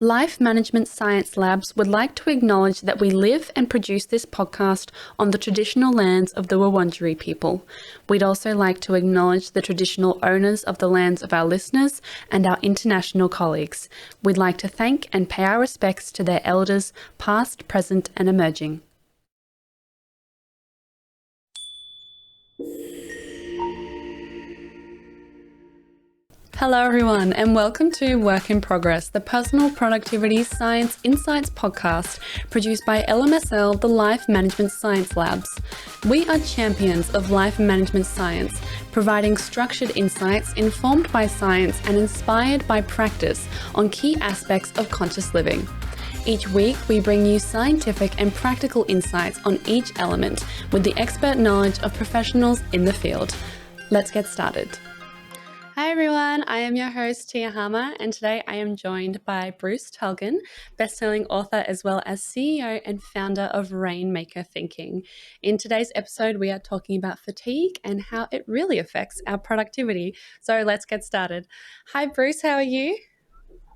Life Management Science Labs would like to acknowledge that we live and produce this podcast on the traditional lands of the Wurundjeri people. We'd also like to acknowledge the traditional owners of the lands of our listeners and our international colleagues. We'd like to thank and pay our respects to their elders, past, present, and emerging. Hello everyone and welcome to Work in Progress, the Personal Productivity Science Insights podcast produced by LMSL, the Life Management Science Labs. We are champions of life management science, providing structured insights informed by science and inspired by practice on key aspects of conscious living. Each week, we bring you scientific and practical insights on each element with the expert knowledge of professionals in the field. Let's get started. Hi everyone, I am your host Tia Harmer, and today I am joined by Bruce Tulgan, bestselling author as well as CEO and founder of RainmakerThinking. In today's episode, we are talking about fatigue and how it really affects our productivity. So let's get started. Hi Bruce, how are you?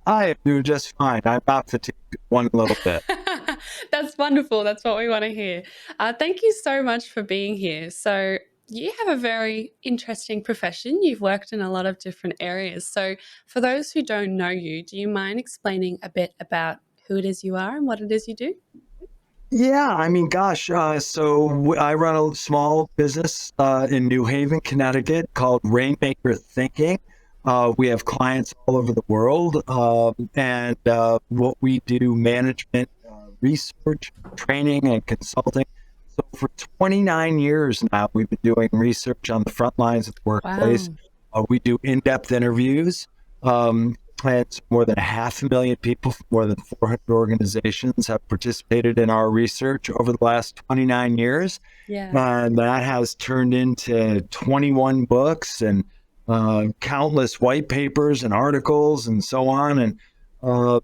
Hi, I'm doing just fine. I'm not fatigued one little bit. That's wonderful. That's what we want to hear. Thank you so much for being here. So you have a very interesting profession. You've worked in a lot of different areas. So for those who don't know you, do you mind explaining a bit about who it is you are and what it is you do? Yeah, I mean, gosh, I run a small business in New Haven, Connecticut called RainmakerThinking. We have clients all over the world, and what we do, management, research, training, and consulting. So for 29 years now, we've been doing research on the front lines of the workplace. Wow. We do in-depth interviews. And more than 500,000 people from more than 400 organizations have participated in our research over the last 29 years. Yeah. And that has turned into 21 books and countless white papers and articles and so on. And we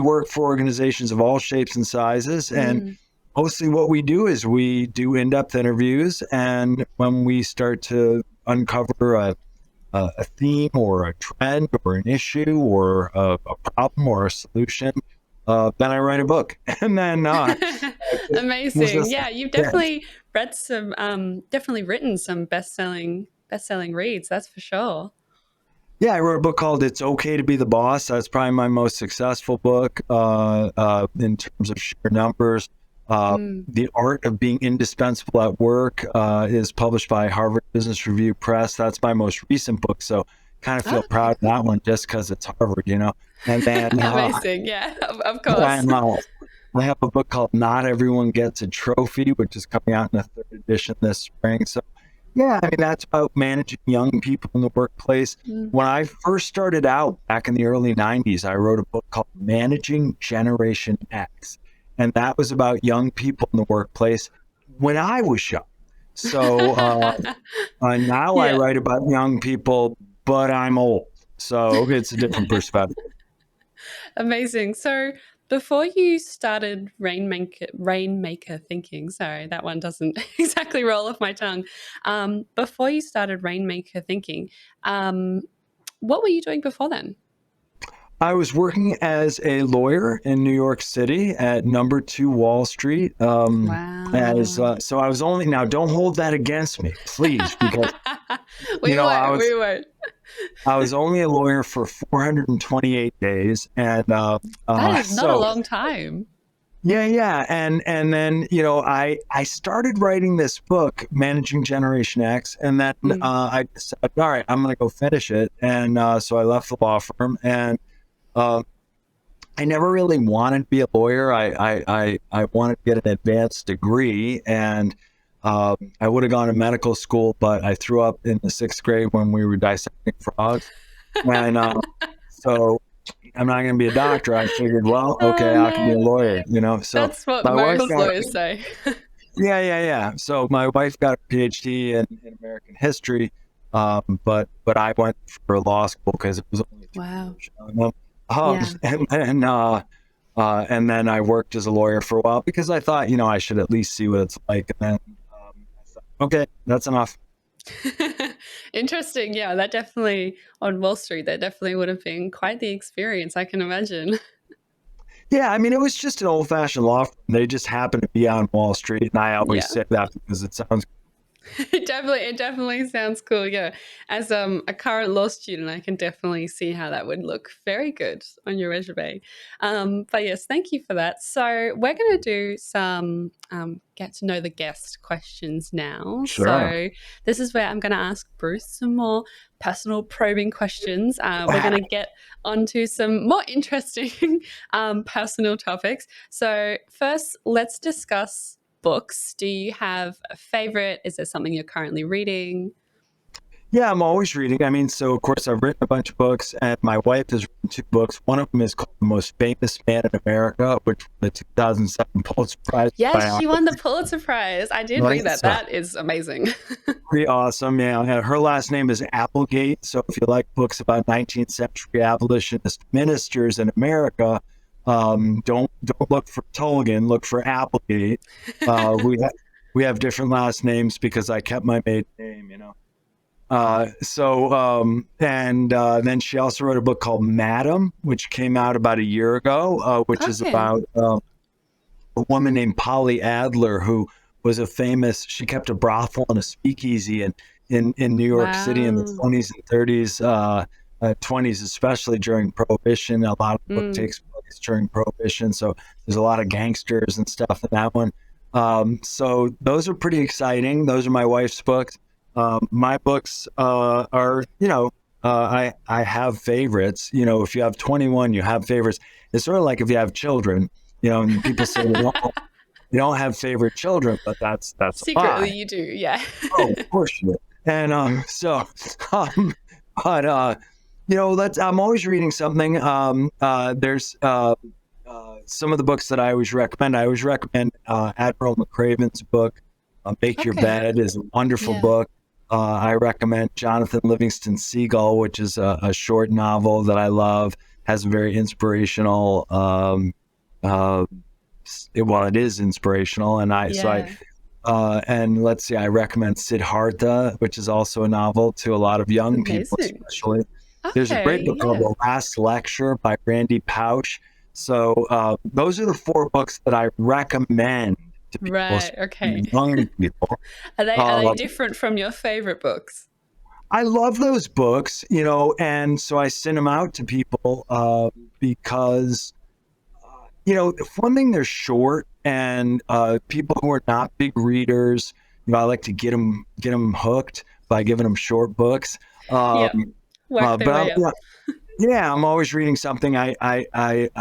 work for organizations of all shapes and sizes. And mostly what we do is we do in-depth interviews. And when we start to uncover a theme or a trend or an issue or a problem or a solution, then I write a book. And then Amazing. Yeah, you've definitely definitely written some best-selling reads, that's for sure. Yeah, I wrote a book called It's Okay to Be the Boss. That's probably my most successful book in terms of sheer numbers. The Art of Being Indispensable at Work is published by Harvard Business Review Press. That's my most recent book. So kind of feel proud of that one just because it's Harvard, And then amazing. Yeah, of course. I have a book called Not Everyone Gets a Trophy, which is coming out in the third edition this spring. So yeah, I mean, that's about managing young people in the workplace. When I first started out back in the early 90s, I wrote a book called Managing Generation X. And that was about young people in the workplace when I was young. So now I write about young people, but I'm old. So it's a different perspective. Amazing. So before you started RainmakerThinking, sorry, that one doesn't exactly roll off my tongue. Before you started RainmakerThinking, what were you doing before then? I was working as a lawyer in New York City at number 2 Wall Street. Wow. So I was only, now don't hold that against me, please, because we won't. I was only a lawyer for 428 days, and that is not a long time. Yeah, and then I started writing this book, Managing Generation X, and then I decided, all right, I'm going to go finish it, and so I left the law firm, and I never really wanted to be a lawyer. I wanted to get an advanced degree, and I would have gone to medical school, but I threw up in the 6th grade when we were dissecting frogs. And so I'm not going to be a doctor. I figured, well, okay, I can be a lawyer, So that's what most lawyers say. Yeah. So my wife got a PhD in American history, but I went for law school because it was only 2 years. And then I worked as a lawyer for a while because I thought, I should at least see what it's like. And then I thought, okay, that's enough. Interesting. Yeah, that definitely on Wall Street, that definitely would have been quite the experience, I can imagine. Yeah, I mean, it was just an old-fashioned law firm. They just happened to be on Wall Street, and I always Yeah. say that because it sounds. It definitely sounds cool. Yeah, as a current law student, I can definitely see how that would look very good on your resume. But yes, thank you for that. So we're going to do some get to know the guest questions now. Sure. So this is where I'm going to ask Bruce some more personal probing questions. We're going to get onto some more interesting personal topics. So first, let's discuss books. Do you have a favorite? Is there something you're currently reading? Yeah, I'm always reading. I mean, so of course I've written a bunch of books, and my wife has written 2 books. One of them is called The Most Famous Man in America, which won the 2007 Pulitzer Prize. Yes, she won the Pulitzer Prize. I did read that. That is amazing. Pretty awesome. Yeah, and her last name is Applegate. So if you like books about 19th century abolitionist ministers in America, don't look for Tulgan. Look for Applegate. We have different last names because I kept my maiden name. Then she also wrote a book called Madam, which came out about a year ago, which is Okay. about a woman named Polly Adler, who was she kept a brothel and a speakeasy in New York City in the Wow. 20s and 30s, 20s, especially during Prohibition. A lot of the book Mm. takes place during Prohibition. So there's a lot of gangsters and stuff in that one. So those are pretty exciting. Those are my wife's books. My books are, I have favorites. If you have 21, you have favorites. It's sort of like if you have children, and people say you don't have favorite children, but that's a Secretly, lie. you do. Yeah. Oh, of course you do. And um, but I'm always reading something. There's some of the books that I always recommend. I always recommend Admiral McCraven's book, Make Your Okay. Bed, is a wonderful Yeah. book. I recommend Jonathan Livingston Seagull, which is a short novel that I love. Has a very inspirational. It is inspirational, and Yeah. and let's see, I recommend Siddhartha, which is also a novel to a lot of young people, Amazing. especially. There's a great Okay. book called Yeah. The Last Lecture by Randy Pausch. So those are the 4 books that I recommend to people, Right. especially Okay. young people. Are they Uh, different from your favorite books? I love those books, and so I send them out to people because one thing, they're short, and people who are not big readers, I like to get them hooked by giving them short books. Yeah. Um, Work their but way up. yeah, I'm always reading something. I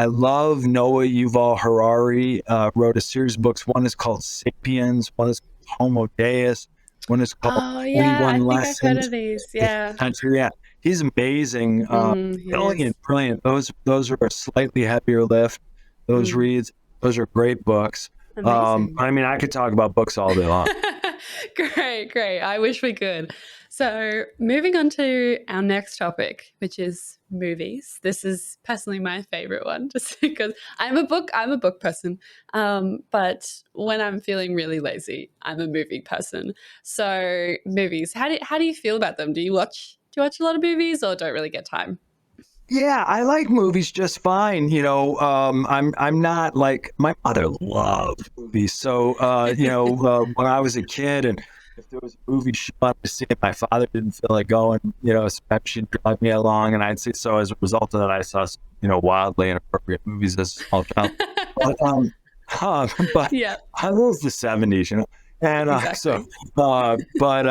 love Noah Yuval Harari. Wrote a series of books. One is called Sapiens. One is called Homo Deus. One is called Oh yeah, I 21 think I've heard Lessons. of these. Yeah. Yeah, he's amazing. He is. Brilliant, brilliant. Those are a slightly heavier lift. Those Mm, reads. Those are great books. amazing. I mean, I could talk about books all day long. Great, great. I wish we could. So, moving on to our next topic, which is movies. This is personally my favorite one, just because I'm a book person. But when I'm feeling really lazy, I'm a movie person. So, movies. How do you feel about them? Do you watch a lot of movies or don't really get time? Yeah, I like movies just fine. I'm not like, my mother loved movies. So, when I was a kid, and if there was a movie she wanted to see and my father didn't feel like going, so she'd drive me along, and I'd see. So as a result of that, I saw some, wildly inappropriate movies as a small child. But, but Yeah, I love the '70s, and exactly. but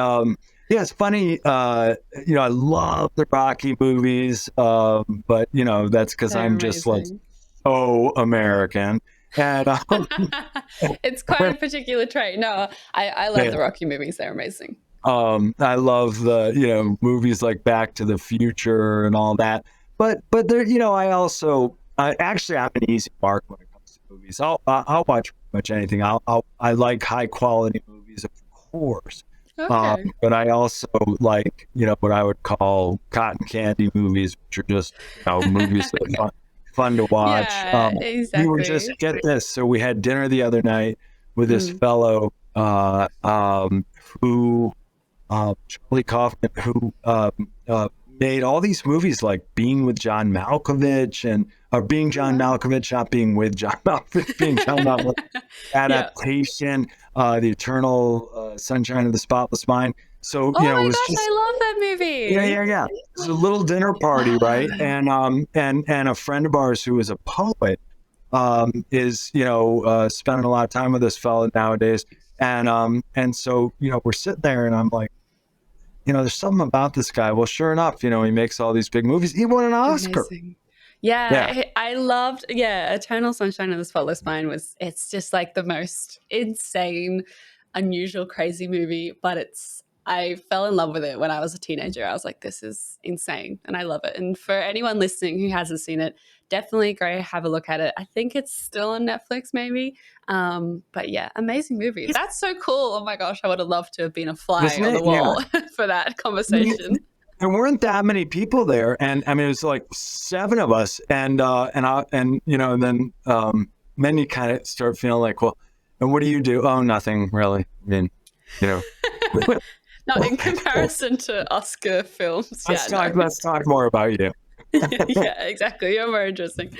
yeah, it's funny. I love the Rocky movies, but that's because They're I'm just like amazing. so American. And It's quite a particular trait. No, I love yeah, the Rocky movies. They're amazing. I love the movies like Back to the Future and all that. But there, I also actually, I'm an easy mark when it comes to movies. I'll watch pretty much anything. I like high quality movies, of course. Okay. But I also like, what I would call cotton candy movies, which are just, movies that are fun to watch. Yeah, We were just, exactly. get this. So we had dinner the other night with this Mm. fellow who Charlie Kaufman, who made all these movies like Being with John Malkovich or Being John Malkovich, not Being with John Malkovich, Being John Malkovich, Yeah. Adaptation, The Eternal Sunshine of the Spotless Mind. So, Oh it my was gosh, just, I love that movie. yeah. It was a little dinner party, right? And a friend of ours who is a poet is, spending a lot of time with this fella nowadays. And so, we're sitting there and I'm like, there's something about this guy. Well, sure enough, he makes all these big movies. He won an Oscar. Amazing. Yeah. Yeah, I loved, Eternal Sunshine of the Spotless Mind it's just like the most insane, unusual, crazy movie, but I fell in love with it when I was a teenager. I was like, this is insane, and I love it. And for anyone listening who hasn't seen it, definitely go have a look at it. I think it's still on Netflix, maybe. But yeah, amazing movie. That's so cool. Oh my gosh, I would have loved to have been a fly Isn't on the it? Yeah. wall for that conversation. There weren't that many people there, and I mean it was like 7 of us, and then then you kind of start feeling like, well, and what do you do? Oh, nothing really. I mean, you know. Not in comparison to Oscar films. Let's talk more about you. Yeah, exactly. You're more interesting.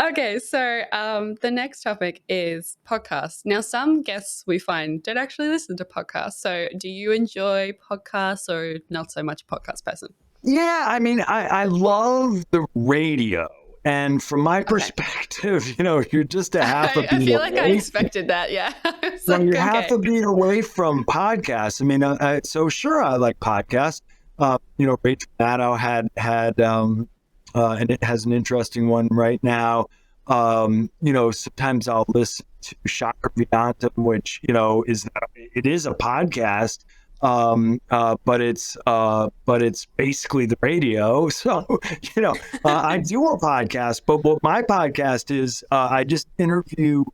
Okay, so the next topic is podcasts. Now, some guests we find don't actually listen to podcasts. So, do you enjoy podcasts or not so much podcast person? Yeah, I mean, I love the radio. And from my perspective, you're just a half a beat I feel like I away. expected that. Yeah. So you're half a beat away from podcasts. I mean, so sure, I like podcasts. Rachel Maddow had and it has an interesting one right now. Sometimes I'll listen to Shakar Vedantam, which it is a podcast, but it's basically the radio. So I do a podcast, but what my podcast is, I just interview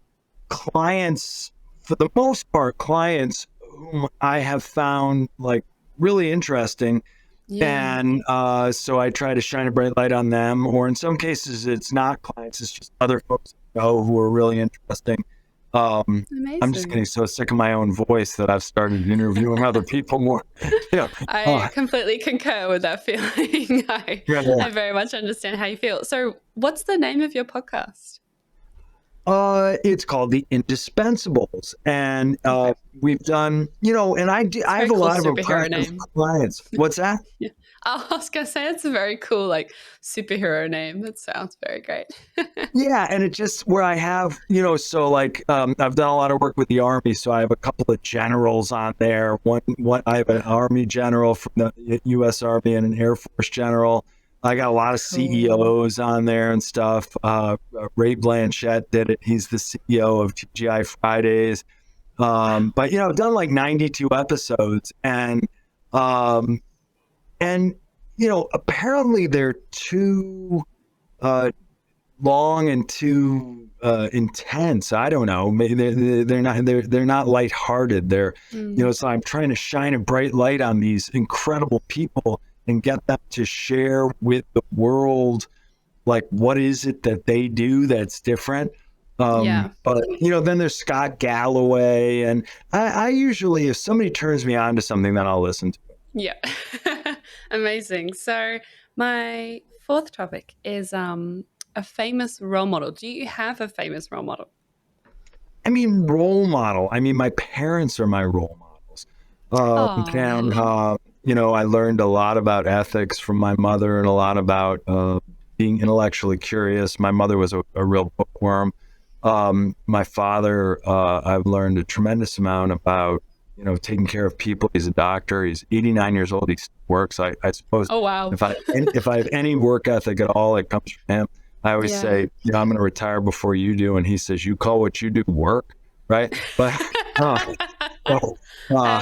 clients, for the most part, clients whom I have found like really interesting. Yeah. And so I try to shine a bright light on them, or in some cases, it's not clients, it's just other folks who are really interesting. I'm just getting so sick of my own voice that I've started interviewing other people more. I completely concur with that feeling. I very much understand how you feel. So, what's the name of your podcast? It's called The Indispensables, and we've done, and I have a lot of impressive clients. What's that? Yeah. I was gonna say it's a very cool, like, superhero name. That sounds very great. Yeah, and it just where I have, so like I've done a lot of work with the Army, so I have a couple of generals on there. One I have an Army general from the U.S. Army and an Air Force general. I got a lot of CEOs on there and stuff. Ray Blanchett did it. He's the CEO of TGI Fridays. But I've done like 92 episodes, and apparently they're too long and too intense. I don't know. Maybe they're not lighthearted. They're so I'm trying to shine a bright light on these incredible people and get them to share with the world, like, what is it that they do that's different. But then there's Scott Galloway, and I usually, if somebody turns me on to something, then I'll listen to it. Yeah. Amazing. So my fourth topic is a famous role model. Do you have a famous role model? I mean, role model. I mean, my parents are my role models. I learned a lot about ethics from my mother, and a lot about being intellectually curious. My mother was a real bookworm. My father, I've learned a tremendous amount about, taking care of people. He's a doctor. He's 89 years old. He works. I suppose. Oh, wow. If I have any work ethic at all, it comes from him. I always say, I'm going to retire before you do. And he says, you call what you do work, right? But I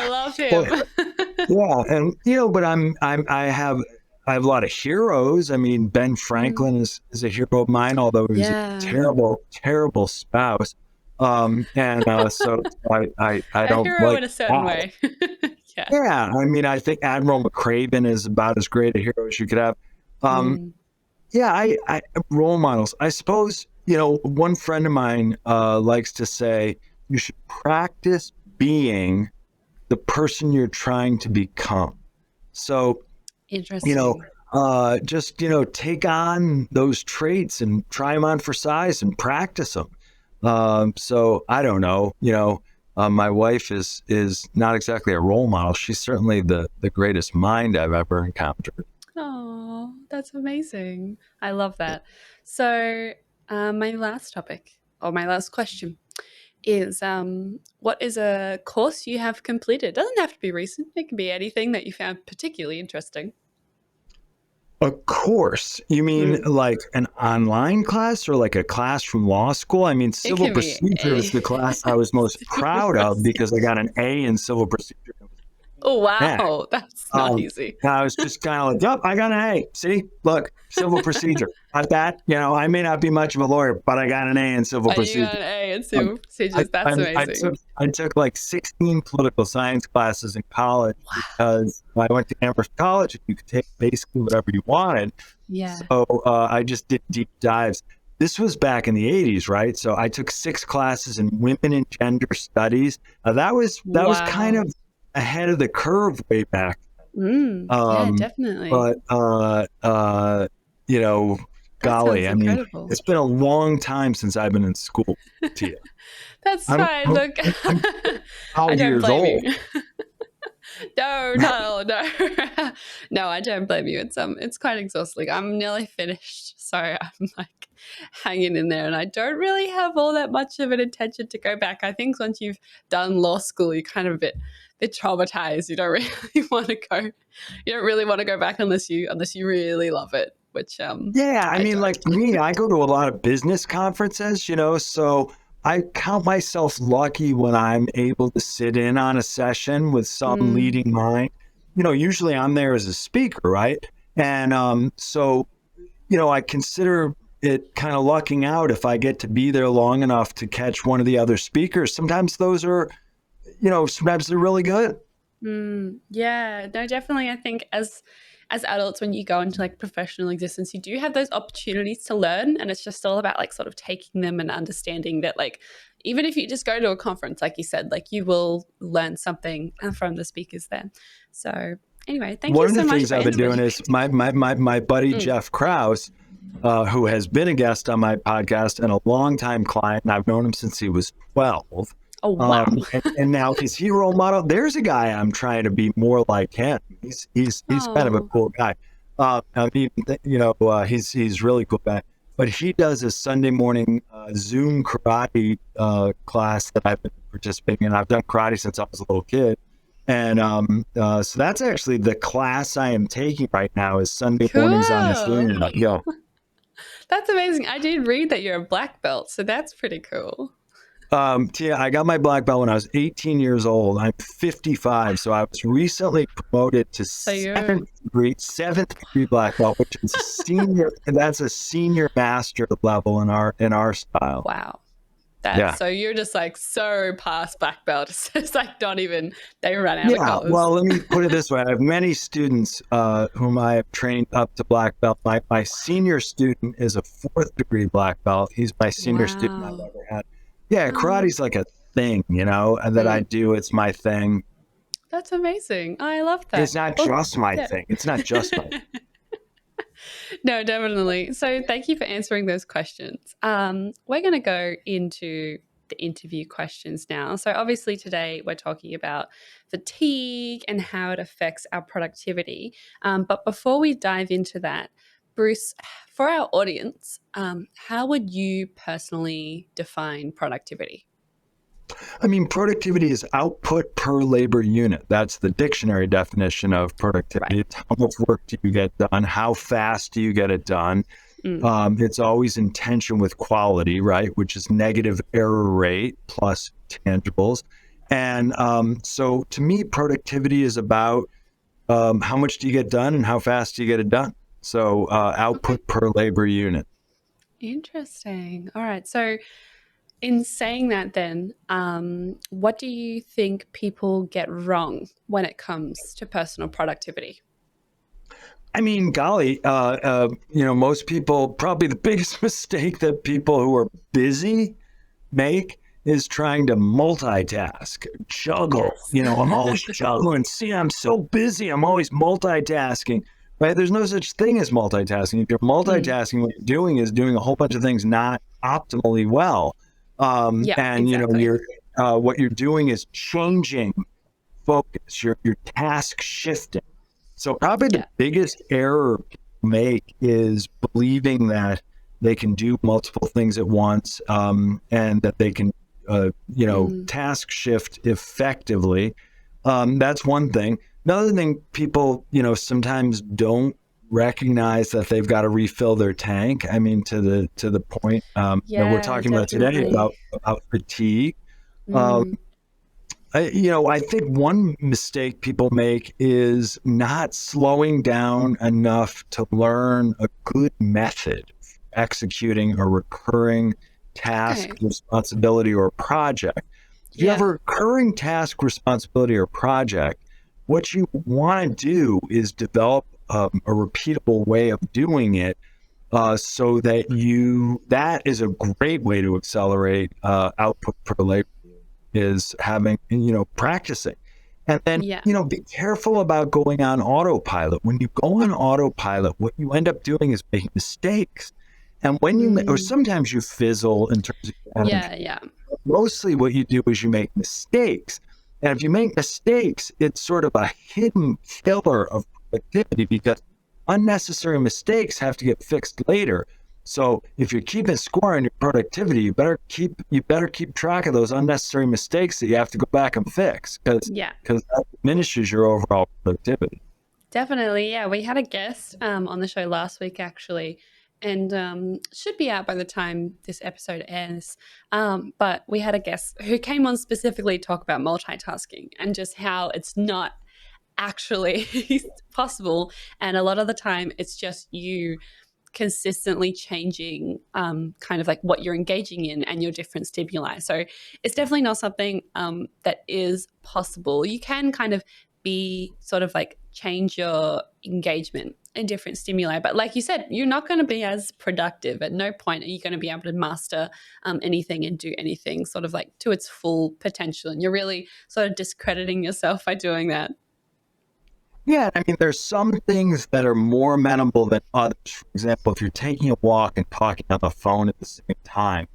love him. Yeah, and but I have a lot of heroes. I mean, Ben Franklin is a hero of mine, although he was a terrible spouse. So I don't hero like in a certain way. Yeah, I mean, I think Admiral McRaven is about as great a hero as you could have. I role models. I suppose one friend of mine likes to say you should practice being the person you're trying to become. So, Interesting. just, take on those traits and try them on for size and practice them. So I don't know, my wife is not exactly a role model. She's certainly the greatest mind I've ever encountered. Oh, that's amazing. I love that. So, my last topic or my last question is what is a course you have completed? It doesn't have to be recent, it can be anything that you found particularly interesting. A course? You mean Mm. like an online class or like a class from law school? I mean, It civil can be procedure is any the class I was most civil proud of because I procedure. got an A in civil procedure. Oh, Yeah. wow. That's not easy. I was just kind of like, yep, I got an A. See, look, civil procedure. Got that? I may not be much of a lawyer, but I got an A in civil You got procedure. an A in Um, civil procedures. That's amazing. I took like 16 political science classes in college because I went to Amherst College and you could take basically whatever you wanted. Yeah. So I just did deep dives. This was back in the 80s, right? So I took 6 classes in women and gender studies. That was kind Wow. of ahead of the curve way back. Yeah, Um, definitely. but you know, That golly, sounds I mean, incredible. it's been a long time since I've been in school, Tia. That's I'm fine. I'm, Look, I'm I 12 don't years blame old. you. No, no, no. No, I don't blame you. It's quite exhausting. I'm nearly finished, so I'm like hanging in there, and I don't really have all that much of an intention to go back. I think once you've done law school, you're kind of a bit traumatized. You don't really want to go. You don't really want to go back unless you really love it, which Yeah, I I mean, like don't. me, I go to a lot of business conferences, so I count myself lucky when I'm able to sit in on a session with some Mm, leading mind. Usually I'm there as a speaker, right? And so, I consider it kind of lucking out if I get to be there long enough to catch one of the other speakers. Sometimes they're really good. yeah, no, definitely. I think as adults, when you go into like professional existence, you do have those opportunities to learn, and it's just all about like sort of taking them and understanding that like even if you just go to a conference, like you said, like you will learn something from the speakers there. So anyway, thank you One of so the much things for I've been doing answering. is my buddy Mm. Jeff Krause, who has been a guest on my podcast and a longtime client, and I've known him since he was 12. Oh wow. And now is he a role model? There's a guy I'm trying to be more like him. He's kind of a Oh, cool guy. I mean, he's really cool guy. But he does a Sunday morning Zoom karate class that I've been participating in. I've done karate since I was a little kid. And so that's actually the class I am taking right now is Sunday mornings on cool. Zoom. Yo, That's amazing. I did read that you're a black belt, so that's pretty cool. Tia, I got my black belt when I was 18 years old. I'm 55, so I was recently promoted to So you're seventh degree black belt, which is a senior, and that's a senior master level in our style. wow. That's Yeah. so you're just like so past black belt. It's just like not even they ran out of Yeah, colors. well, let me put it this way. I have many students whom I have trained up to black belt. My senior student is a fourth degree black belt. He's my senior student I've Wow. ever had. Yeah, Oh, karate's like a thing, that I mm, do. It's my thing. that's amazing. I love It's that. not Well, just my yeah. thing. It's not just my No, definitely. So thank you for answering those questions. We're going to go into the interview questions now. So obviously today we're talking about fatigue and how it affects our productivity. But before we dive into that, Bruce, for our audience, how would you personally define productivity? I mean, productivity is output per labor unit. That's the dictionary definition of Right. productivity. It's how much work do you get done? How fast do you get it done? Mm. It's always in tension with quality, right? Which is negative error rate plus tangibles. And so to me, productivity is about how much do you get done and how fast do you get it done? So Okay. output per labor unit. Interesting. All right. So in saying that, then, what do you think people get wrong when it comes to personal productivity? I mean, golly, most people, probably the biggest mistake that people who are busy make is trying to multitask, juggle. Yes. I'm always juggling. See, I'm so busy. I'm always multitasking. Right? There's no such thing as multitasking. If you're multitasking, what you're doing is doing a whole bunch of things not optimally well. Yeah, And exactly. you're what you're doing is changing focus. You're task shifting. So probably the Yeah. biggest error people make is believing that they can do multiple things at once, and that they can, task shift effectively. That's one thing. Another thing, people, sometimes don't recognize that they've got to refill their tank. I mean, to the point that we're Yeah, talking about today definitely. about fatigue. Um, Mm, I think one mistake people make is not slowing down enough to learn a good method for executing a recurring task, okay. responsibility, or project. If you have a Yeah. recurring task, responsibility, or project, what you want to do is develop a repeatable way of doing it, so that is a great way to accelerate output per labor, is having, practicing. And then, Yeah. be careful about going on autopilot. When you go on autopilot, what you end up doing is making mistakes. And or Mm, sometimes you fizzle in terms of your energy. yeah, yeah. Mostly what you do is you make mistakes. And if you make mistakes, it's sort of a hidden killer of productivity, because unnecessary mistakes have to get fixed later. So if you're keeping score on your productivity, you better keep track of those unnecessary mistakes that you have to go back and fix, because Yeah. that diminishes your overall productivity. Definitely. Yeah. We had a guest on the show last week, actually, and should be out by the time this episode ends. But we had a guest who came on specifically to talk about multitasking and just how it's not actually possible. And a lot of the time, it's just you consistently changing kind of like what you're engaging in and your different stimuli. So it's definitely not something that is possible. You can kind of be sort of like change your engagement in different stimuli. But like you said, you're not going to be as productive. At no point are you going to be able to master anything and do anything sort of like to its full potential. And you're really sort of discrediting yourself by doing that. Yeah, I mean, there's some things that are more amenable than others. For example, if you're taking a walk and talking on the phone at the same time,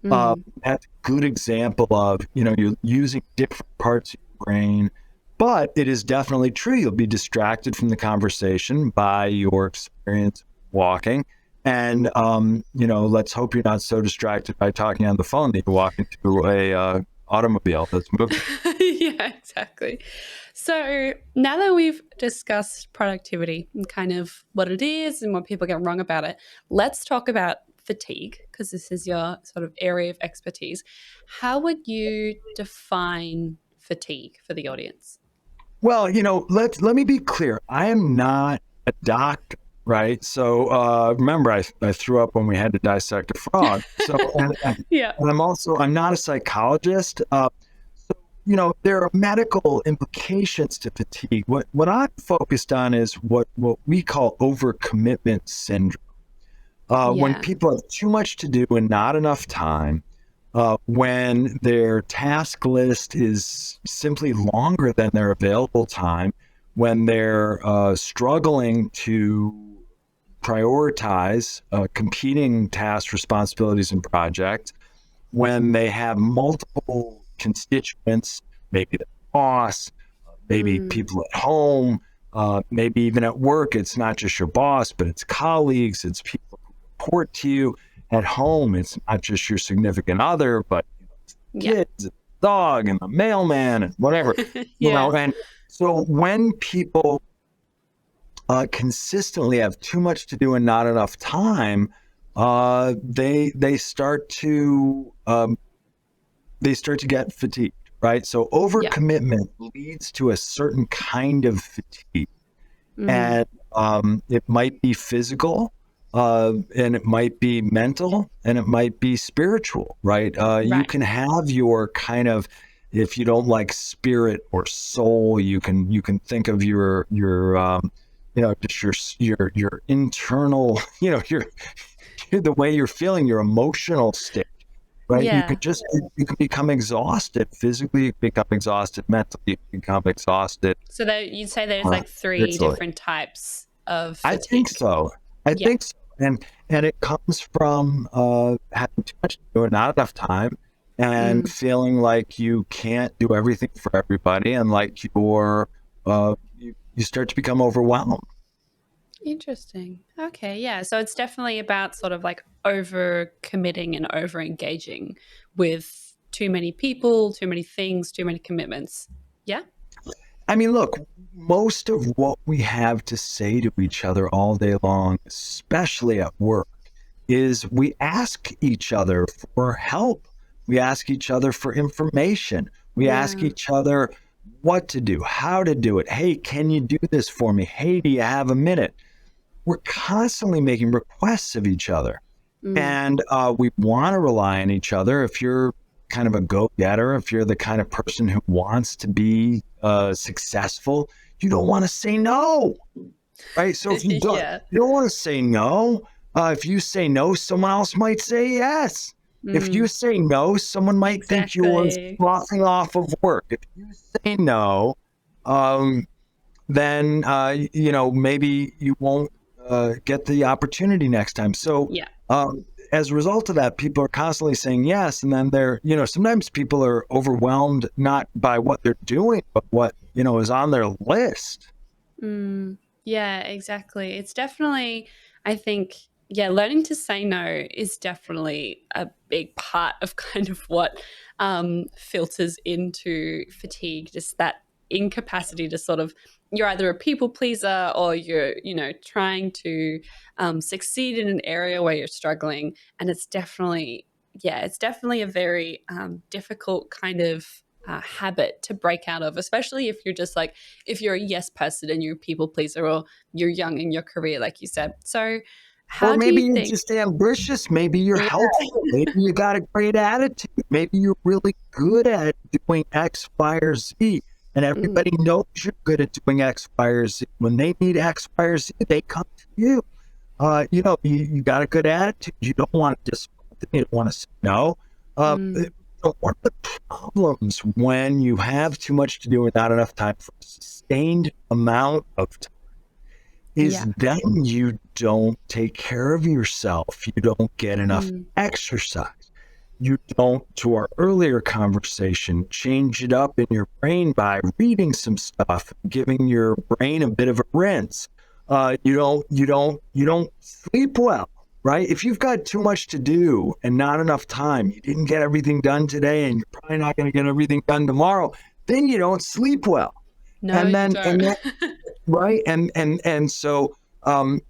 Mm, that's a good example of, you're using different parts of your brain. But it is definitely true. You'll be distracted from the conversation by your experience walking. And, let's hope you're not so distracted by talking on the phone that you walk into a automobile that's moving. yeah, exactly. So now that we've discussed productivity and kind of what it is and what people get wrong about it, let's talk about fatigue, because this is your sort of area of expertise. How would you define fatigue for the audience? Well, let me be clear. I am not a doctor, right? So remember, I threw up when we had to dissect a frog. So Yeah. I'm not a psychologist. So there are medical implications to fatigue. What I'm focused on is what we call overcommitment syndrome. When Yeah. people have too much to do and not enough time, when their task list is simply longer than their available time, when they're struggling to prioritize competing tasks, responsibilities, and projects, when they have multiple constituents, maybe the boss, maybe Mm, people at home, maybe even at work. It's not just your boss, but it's colleagues, it's people who report to you. At home, it's not just your significant other, but it's the yeah. kids, the dog, and the mailman, and whatever. Yeah. And so when people consistently have too much to do and not enough time, they start to get fatigued, right? So Yeah. overcommitment leads to a certain kind of fatigue, Mm, and it might be physical, and it might be mental, and it might be spiritual, right? You right. can have your kind of, if you don't like spirit or soul, you can think of your just your internal, your the way you're feeling, your emotional state. right? Yeah. You can become exhausted physically, you can become exhausted mentally, you can become exhausted So you'd say there's like three spiritually. different types of I think fatigue. so. I Yeah. think so. And it comes from having too much to do and not enough time, and Mm. feeling like you can't do everything for everybody, and like you start to become overwhelmed. Interesting. Okay, yeah. So it's definitely about sort of like over committing and over engaging with too many people, too many things, too many commitments. Yeah. I mean, look, most of what we have to say to each other all day long, especially at work, is we ask each other for help. We ask each other for information. We ask Yeah. each other what to do, how to do it. Hey, can you do this for me? Hey, do you have a minute? We're constantly making requests of each other. Mm. And we want to rely on each other. If you're kind of a go-getter, if you're the kind of person who wants to be successful, you don't want to say no, right? So if Yeah. you don't want to say no. If you say no, someone else might say yes. If you Mm. say no, someone might think you're Exactly. sloughing off of work. If you say no, um, then maybe you won't get the opportunity next time. So Yeah. as a result of that, people are constantly saying yes, and then sometimes people are overwhelmed not by what they're doing, but what is on their list. Mm, yeah, exactly. It's definitely, I think, yeah, learning to say no is definitely a big part of kind of what filters into fatigue, just that incapacity to sort of, you're either a people pleaser or you're, trying to succeed in an area where you're struggling. And it's definitely, yeah, it's definitely a very difficult kind of habit to break out of, especially if you're just like, if you're a yes person and you're a people pleaser or you're young in your career, like you said. So, Or how do maybe you you're think? just ambitious. Maybe you're Yeah. helpful. Maybe you got a great attitude. Maybe you're really good at doing X, Y, or Z. And Mm, everybody knows you're good at doing X, Y, or Z. When they need X, Y, or Z, they come to you. You got a good attitude. You don't want to disappoint them. You don't want to say no. mm, One of the problems when you have too much to do and not enough time for a sustained amount of time is yeah. then you don't take care of yourself. You don't get enough Mm, exercise. You don't, to our earlier conversation, change it up in your brain by reading some stuff, giving your brain a bit of a rinse. You don't sleep well, right? If you've got too much to do and not enough time, you didn't get everything done today, and you're probably not going to get everything done tomorrow. Then you don't sleep well, no, and you then don't. and then right, and so um,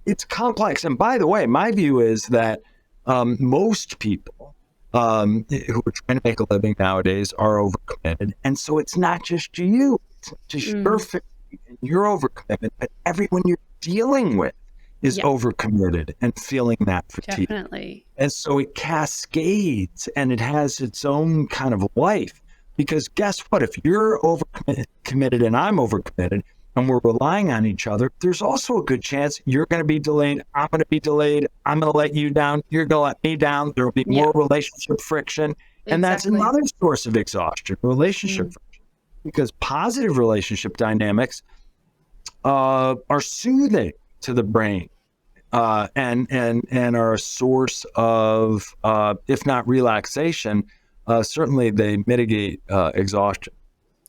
it's complex. And by the way, my view is that most people who are trying to make a living nowadays are overcommitted. And so it's not just you, it's not just your Mm, family and your overcommitment, but everyone you're dealing with is yeah, overcommitted and feeling that fatigue. definitely. And so it cascades and it has its own kind of life. Because guess what? If you're overcommitted and I'm overcommitted, and we're relying on each other, there's also a good chance you're going to be delayed. I'm going to be delayed. I'm going to let you down. You're going to let me down. There will be Yeah, more relationship friction. And that's exactly. another source of exhaustion, relationship Mm, friction, because positive relationship dynamics are soothing to the brain and are a source of, if not relaxation, certainly they mitigate exhaustion.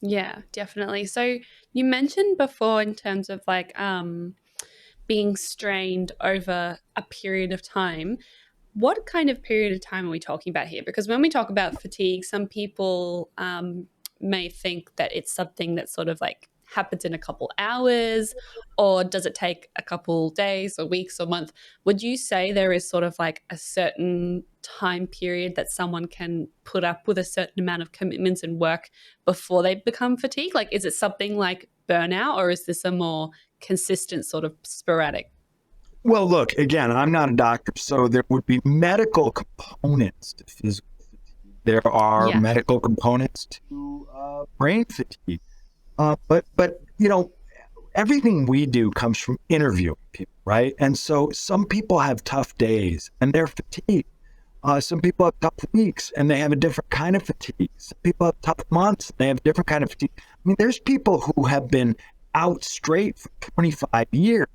yeah, definitely. So you mentioned before in terms of like being strained over a period of time. What kind of period of time are we talking about here? Because when we talk about fatigue, some people may think that it's something that sort of like happens in a couple hours, or does it take a couple days or weeks or month? Would you say there is sort of like a certain time period that someone can put up with a certain amount of commitments and work before they become fatigued? Like, is it something like burnout, or is this a more consistent sort of sporadic? Well, look, again, I'm not a doctor, so there would be medical components to physical fatigue. There are Yeah. medical components to brain fatigue. But everything we do comes from interviewing people, right? And so some people have tough days and they're fatigued. Some people have tough weeks and they have a different kind of fatigue. Some people have tough months, and they have different kind of fatigue. I mean, there's people who have been out straight for 25 years.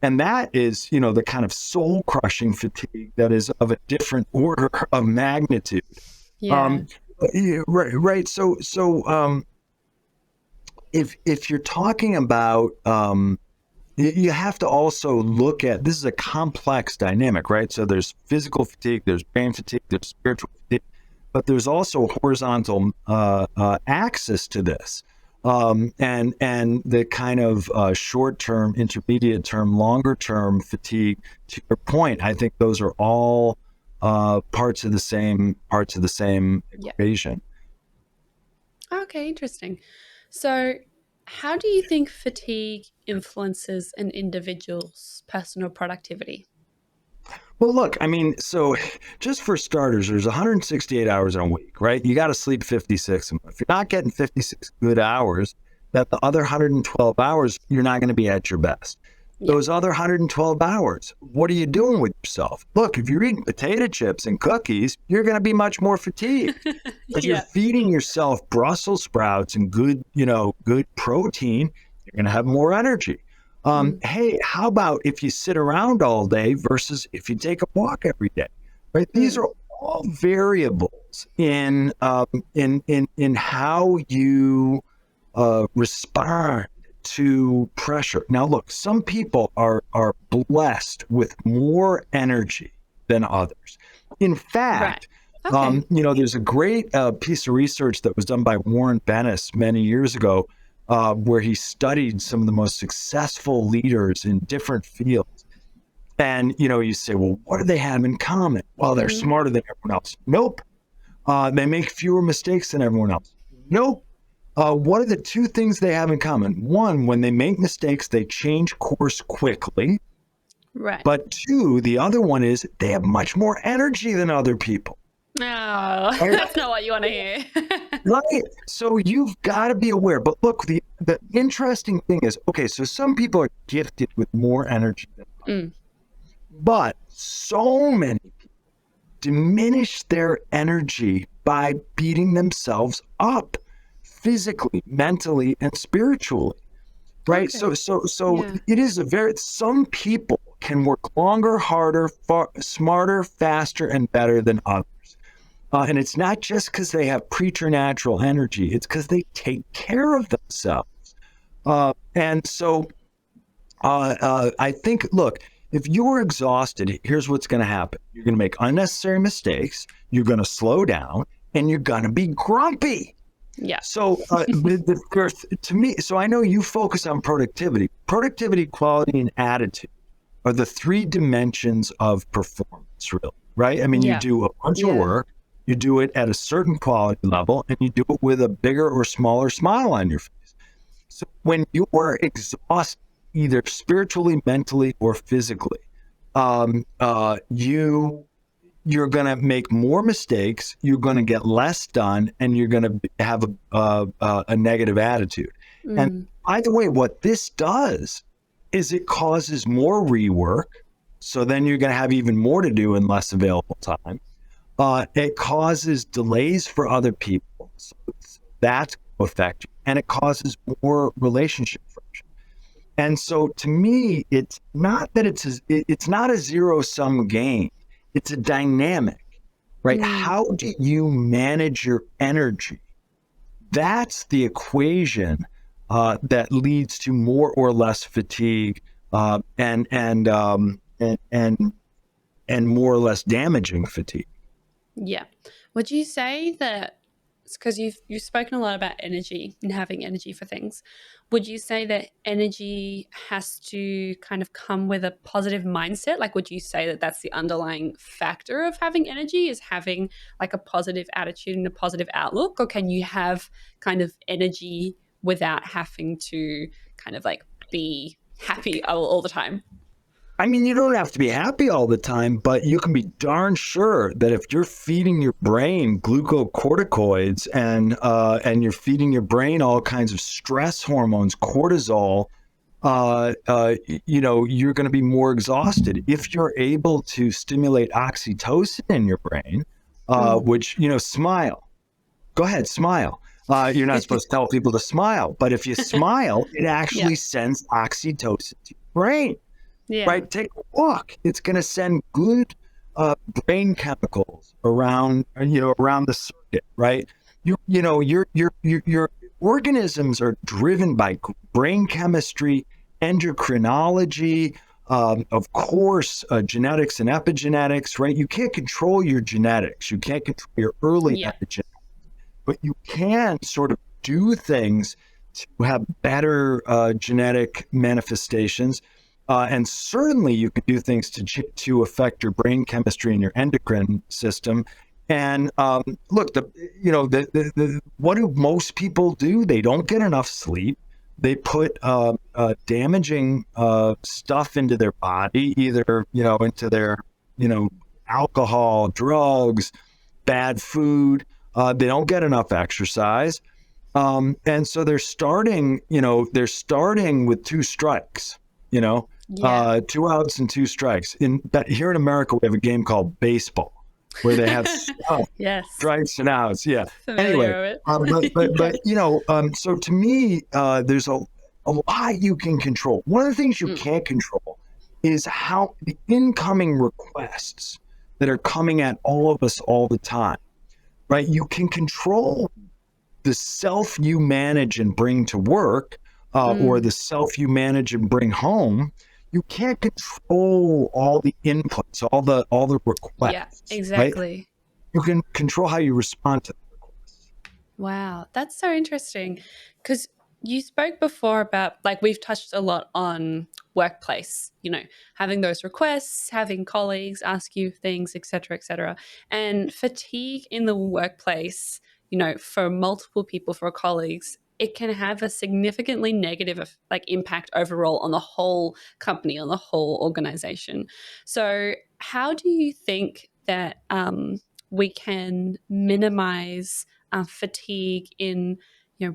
And that is, the kind of soul crushing fatigue that is of a different order of magnitude. Yeah. Right. So, if you're talking about, you have to also look at, this is a complex dynamic, right? So there's physical fatigue, there's brain fatigue, there's spiritual fatigue, but there's also a horizontal axis to this. And the kind of short-term, intermediate-term, longer-term fatigue, to your point, I think those are all parts of the same equation. Okay, interesting. So how do you think fatigue influences an individual's personal productivity? Well, look, I mean, so just for starters, there's 168 hours in a week, right? You got to sleep 56. If you're not getting 56 good hours, that the other 112 hours, you're not going to be at your best. Yeah. Those other 112 hours, what are you doing with yourself? Look, if you're eating potato chips and cookies, you're going to be much more fatigued. If you're feeding yourself Brussels sprouts and good protein, you're going to have more energy. Hey, how about if you sit around all day versus if you take a walk every day, right? These are all variables in how you respond to pressure. Now, look, some people are blessed with more energy than others. In fact, there's a great piece of research that was done by Warren Bennis many years ago, where he studied some of the most successful leaders in different fields. And, you say, well, what do they have in common? Well, they're smarter than everyone else. Nope. They make fewer mistakes than everyone else. Nope. What are the two things they have in common? One, when they make mistakes, they change course quickly. Right. But two, the other one is they have much more energy than other people. No, that's not what you want to hear. Right. So you've got to be aware. But look, the interesting thing is, okay, so some people are gifted with more energy than others. But so many people diminish their energy by beating themselves up physically, mentally, and spiritually. Right. Okay. So it is some people can work longer, harder, smarter, faster, and better than others. And it's not just because they have preternatural energy. It's because they take care of themselves. And so I think, look, if you're exhausted, here's what's going to happen. You're going to make unnecessary mistakes. You're going to slow down and you're going to be grumpy. Yeah. So to me, so I know you focus on productivity. Productivity, quality, and attitude are the three dimensions of performance, really, right? I mean, you do a bunch of work. You do it at a certain quality level, and you do it with a bigger or smaller smile on your face. So when you are exhausted, either spiritually, mentally, or physically, you're going to make more mistakes, you're going to get less done, and you're going to have a negative attitude. And by the way, what this does is it causes more rework. So then you're going to have even more to do in less available time. It causes delays for other people. So that's going to affect you. And it causes more relationship friction. And so to me, it's not that it's not a zero-sum game. It's a dynamic, right? How do you manage your energy? That's the equation that leads to more or less fatigue and more or less damaging fatigue. Yeah. Would you say that, because you've spoken a lot about energy and having energy for things, would you say that energy has to kind of come with a positive mindset? Like, would you say that that's the underlying factor of having energy, is having like a positive attitude and a positive outlook? Or can you have kind of energy without having to kind of like be happy all the time? I mean, you don't have to be happy all the time, but you can be darn sure that if you're feeding your brain glucocorticoids and you're feeding your brain all kinds of stress hormones, cortisol, you're going to be more exhausted. If you're able to stimulate oxytocin in your brain, which, smile. Go ahead, smile. You're not supposed to tell people to smile, but if you smile, it Yeah. actually sends oxytocin to your brain, Yeah. right? Take a walk. It's going to send good brain chemicals around the circuit, right? Your organisms are driven by brain chemistry, endocrinology, of course, genetics and epigenetics, right? You can't control your genetics. You can't control your early Yeah. epigenetics, but you can sort of do things to have better genetic manifestations. And certainly you can do things to affect your brain chemistry and your endocrine system. And look, what do most people do? They don't get enough sleep. They put damaging stuff into their body, either, into their, alcohol, drugs, bad food. They don't get enough exercise. And so they're starting with two strikes, Yeah. 2 outs and 2 strikes. Here in America, we have a game called baseball where they have Yes. strikes and outs. Yeah. Familiar Anyway, with it. but so to me, there's a lot you can control. One of the things you can't control is how the incoming requests that are coming at all of us all the time, right? You can control the self you manage and bring to work, or the self you manage and bring home. You can't control all the inputs, all the requests. Yeah, Right? exactly. You can control how you respond to the requests. Wow, that's so interesting. Because you spoke before about, like, we've touched a lot on workplace, having those requests, having colleagues ask you things, et cetera, et cetera. And fatigue in the workplace, for multiple people, for colleagues, it can have a significantly negative impact overall on the whole company, on the whole organization. So how do you think that we can minimize fatigue in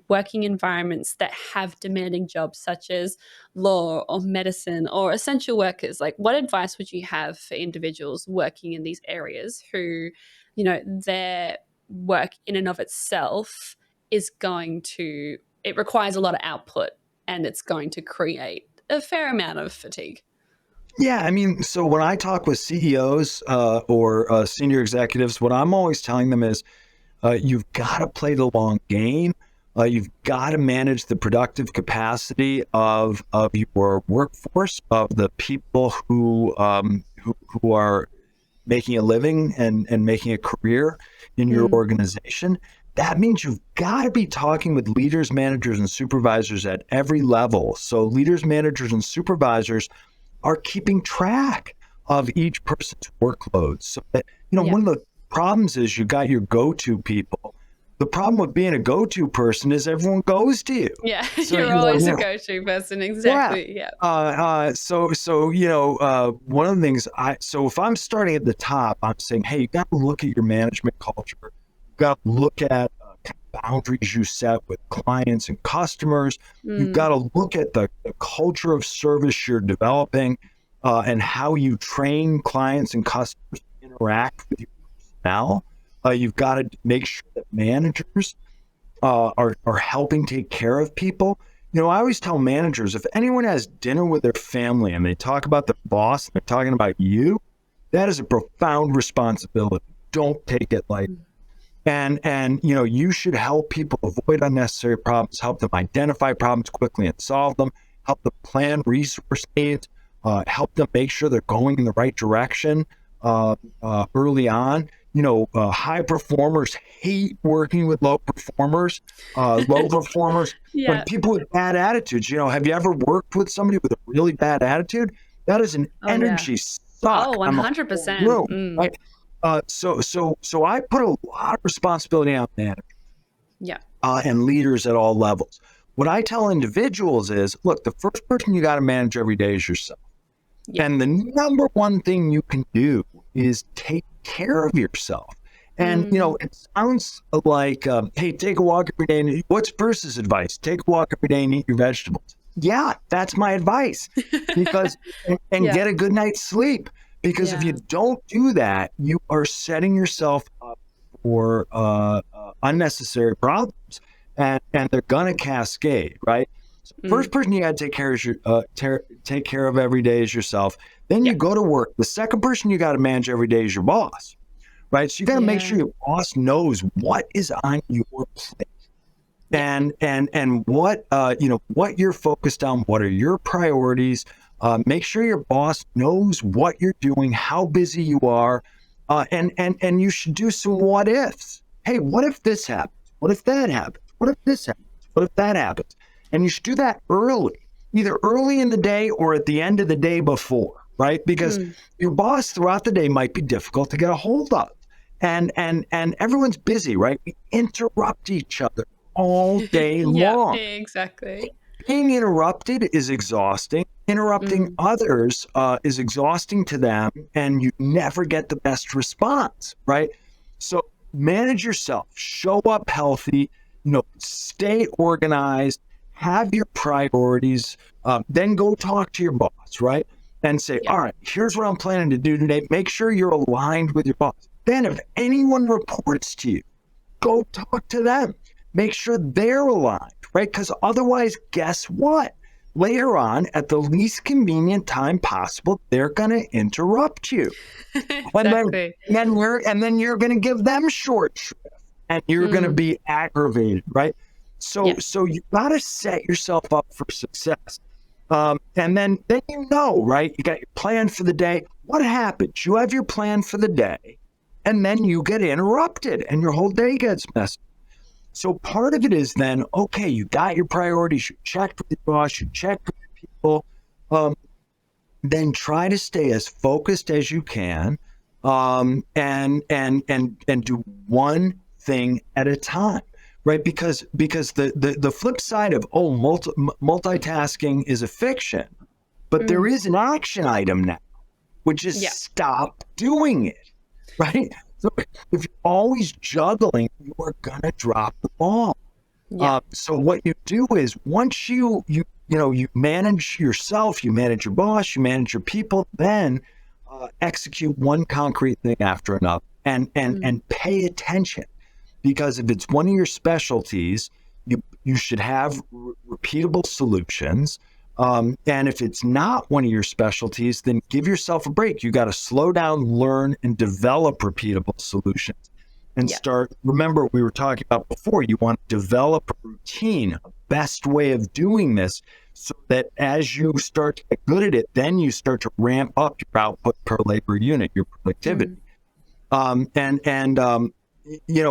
working environments that have demanding jobs such as law or medicine or essential workers? Like, what advice would you have for individuals working in these areas who, their work in and of itself it requires a lot of output, and it's going to create a fair amount of fatigue? Yeah, I mean, so when I talk with CEOs or senior executives, what I'm always telling them is, you've got to play the long game. You've got to manage the productive capacity of your workforce, of the people who are making a living and making a career in your organization. That means you've got to be talking with leaders, managers, and supervisors at every level. So leaders, managers, and supervisors are keeping track of each person's workload. So that, one of the problems is you got your go-to people. The problem with being a go-to person is everyone goes to you. Yeah, So, you're always a go-to person. Exactly. Yeah. One of the things so if I'm starting at the top, I'm saying, hey, you got to look at your management culture. You got to look at boundaries you set with clients and customers. You've got to look at the culture of service you're developing, and how you train clients and customers to interact with your personnel. You've got to make sure that managers are helping take care of people. I always tell managers, if anyone has dinner with their family and they talk about the boss and they're talking about you, that is a profound responsibility. Don't take it lightly. And you should help people avoid unnecessary problems, help them identify problems quickly and solve them, help them plan resource needs, help them make sure they're going in the right direction early on. High performers hate working with low performers. Low performers, when people with bad attitudes, have you ever worked with somebody with a really bad attitude? That is an energy suck. Oh, 100%. Room, right? So I put a lot of responsibility on managers, and leaders at all levels. What I tell individuals is, look, the first person you got to manage every day is yourself. Yeah. And the number one thing you can do is take care of yourself. And, it sounds like, hey, take a walk every day. And what's Bruce's advice? Take a walk every day and eat your vegetables. Yeah, that's my advice. Because and Yeah. get a good night's sleep. Because if you Yeah. don't do that, you are setting yourself up for unnecessary problems, and they're gonna cascade, right? So first person you got to take care of take care of every day is yourself. Then you Yeah. go to work. The second person you got to manage every day is your boss, right? So you got to make Yeah. sure your boss knows what is on your plate and what what you're focused on. What are your priorities? Make sure your boss knows what you're doing, how busy you are, and you should do some what ifs. Hey, what if this happens? What if that happens? What if this happens? What if that happens? And you should do that early, either early in the day or at the end of the day before, right? Because your boss throughout the day might be difficult to get a hold of. And everyone's busy, right? We interrupt each other all day Yeah, long. exactly. Being interrupted is exhausting. Interrupting Mm. others is exhausting to them, and you never get the best response, right? So manage yourself, show up healthy, stay organized, have your priorities, then go talk to your boss, right? And say, Yeah. all right, here's what I'm planning to do today. Make sure you're aligned with your boss. Then if anyone reports to you, go talk to them. Make sure they're aligned, right? Because otherwise, guess what? Later on, at the least convenient time possible, they're going to interrupt you. And then, Exactly. and then you're going to give them short shrift and you're going to Mm. be aggravated, right? So, Yeah. so you got to set yourself up for success. And then right? You got your plan for the day. What happens? You have your plan for the day, and then you get interrupted and your whole day gets messed. So part of it is then, okay, you got your priorities, you checked with your boss, you checked with people, then try to stay as focused as you can, and do one thing at a time, right? Because the flip side of multitasking is a fiction, but there Mm. is an action item now, which is Yeah. stop doing it, right? So if you're always juggling, you are gonna drop the ball. Yeah. So what you do is once you manage yourself, you manage your boss, you manage your people, then execute one concrete thing after another, and pay attention, because if it's one of your specialties, you should have repeatable solutions. And if it's not one of your specialties, then give yourself a break. You got to slow down, learn, and develop repeatable solutions. And Yeah. remember, we were talking about before, you want to develop a routine, a best way of doing this, so that as you start to get good at it, then you start to ramp up your output per labor unit, your productivity. Mm.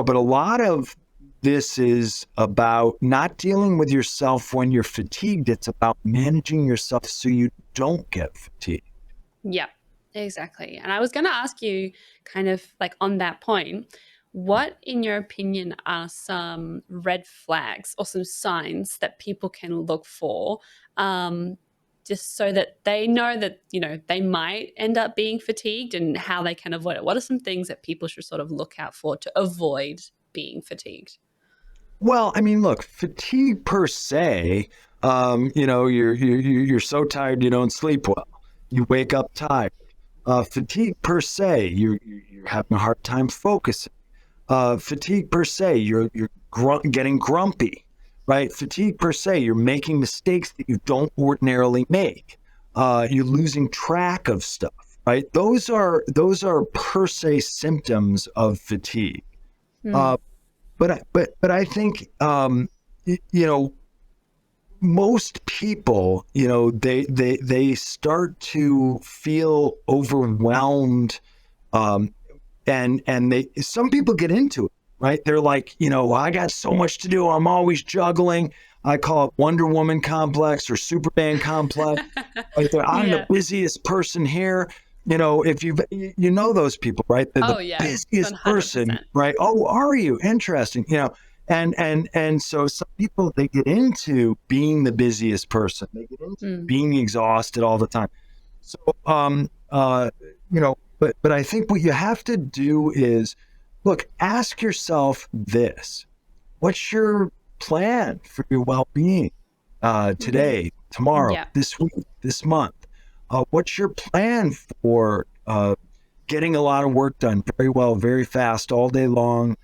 But a lot of this is about not dealing with yourself when you're fatigued. It's about managing yourself so you don't get fatigued. Yeah, exactly. And I was going to ask you, kind of like on that point, what, in your opinion, are some red flags or some signs that people can look for, um, just so that they know that, they might end up being fatigued and how they can avoid it? What are some things that people should sort of look out for to avoid being fatigued? Well, I mean, look, fatigue per se, you're so tired you don't sleep well. You wake up tired. Fatigue per se, you're having a hard time focusing. Fatigue per se, you're getting grumpy, right? Fatigue per se, you're making mistakes that you don't ordinarily make. You're losing track of stuff, right? Those are per se symptoms of fatigue. Mm. Uh, but I think most people, they start to feel overwhelmed, and some people get into it, right? They're like, I got so much to do. I'm always juggling. I call it Wonder Woman complex or Superman complex. Like I'm the Yeah. busiest person here. If those people, right? They're the Oh, yeah. busiest person, 100%. right? Oh, are you? Interesting. And so some people, they get into being the busiest person. They get into Mm. being exhausted all the time. So, but I think what you have to do is, look, ask yourself this: what's your plan for your well-being Mm. today, tomorrow, Yeah. this week, this month? What's your plan for getting a lot of work done very well, very fast, all day long,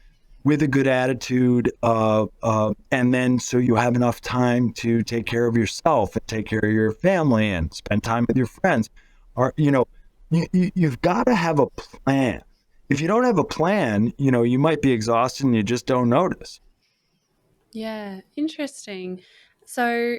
with a good attitude, and then so you have enough time to take care of yourself and take care of your family and spend time with your friends? Or, you've got to have a plan. If you don't have a plan, you might be exhausted and you just don't notice. Yeah, interesting. So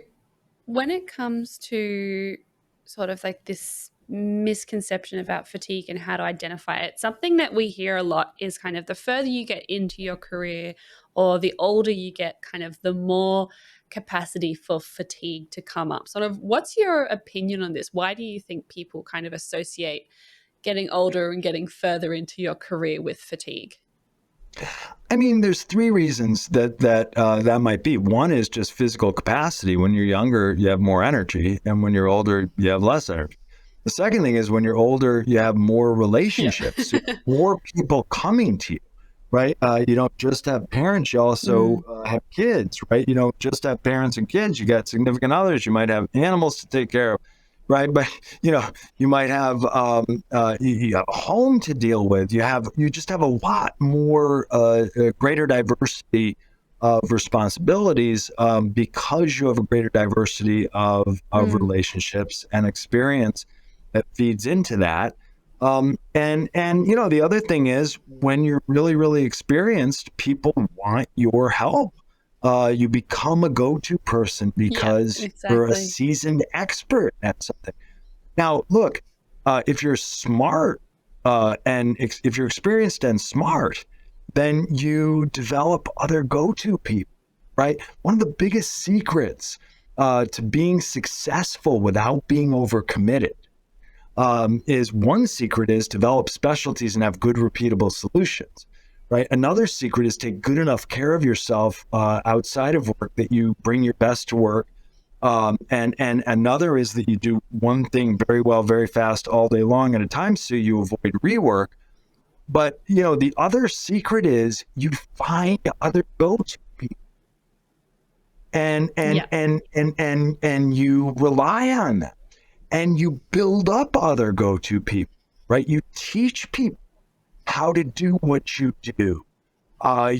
when it comes to sort of like this misconception about fatigue and how to identify it, something that we hear a lot is kind of the further you get into your career or the older you get, kind of the more capacity for fatigue to come up. Sort of, what's your opinion on this? Why do you think people kind of associate getting older and getting further into your career with fatigue? I mean, there's three reasons that might be. One is just physical capacity. When you're younger, you have more energy, and when you're older, you have less energy. The second thing is when you're older, you have more Yeah. relationships, so more people coming to you, right? You don't just have parents, you also have kids, right? You don't just have parents and kids, you got significant others, you might have animals to take care of, right? But, you might have you have a home to deal with. You just have a lot more, greater diversity of responsibilities because you have a greater diversity of relationships and experience that feeds into that. And the other thing is when you're really, really experienced, people want your help. You become a go-to person Yeah, because you're a exactly. seasoned expert at something. Now, look, if you're smart if you're experienced and smart, then you develop other go-to people, right? One of the biggest secrets to being successful without being overcommitted is one secret is develop specialties and have good repeatable solutions, right? Another secret is take good enough care of yourself outside of work that you bring your best to work. And another is that you do one thing very well, very fast, all day long at a time, so you avoid rework. But the other secret is you find other go-to people Yeah. and you rely on them and you build up other go-to people, right? You teach people how to do what you do. Yeah.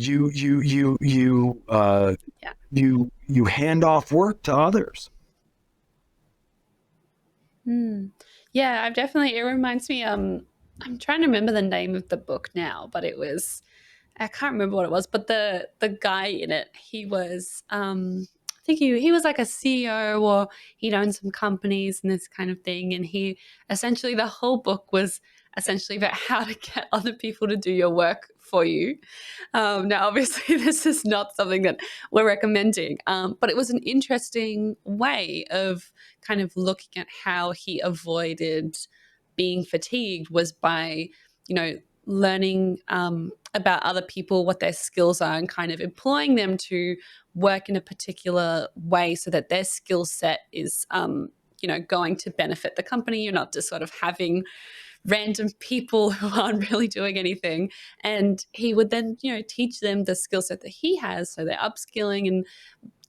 You hand off work to others. Mm. Yeah, I've definitely, it reminds me, I'm trying to remember the name of the book now, but it was, I can't remember what it was, but the guy in it, he was I think he was like a CEO, or he'd owned some companies and this kind of thing. And he essentially, the whole book was essentially about how to get other people to do your work for you. Now, obviously, this is not something that we're recommending, but it was an interesting way of kind of looking at how he avoided being fatigued, was by, learning about other people, what their skills are, and kind of employing them to work in a particular way so that their skill set is, going to benefit the company. You're not just sort of having random people who aren't really doing anything. And he would then, teach them the skill set that he has. So they're upskilling, and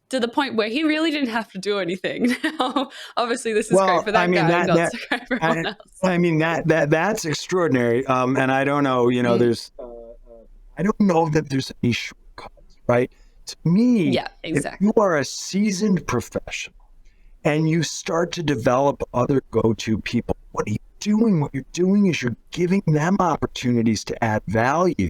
to the point where he really didn't have to do anything. Now, obviously, this is great Well, for I that mean guy, that not that so great for everyone I, else. I mean that's extraordinary. And I don't know, Mm. there's I don't know that there's any shortcuts, right? To me, Yeah, if you exactly. are a seasoned professional and you start to develop other go-to people, what are you doing? What you're doing is you're giving them opportunities to add value,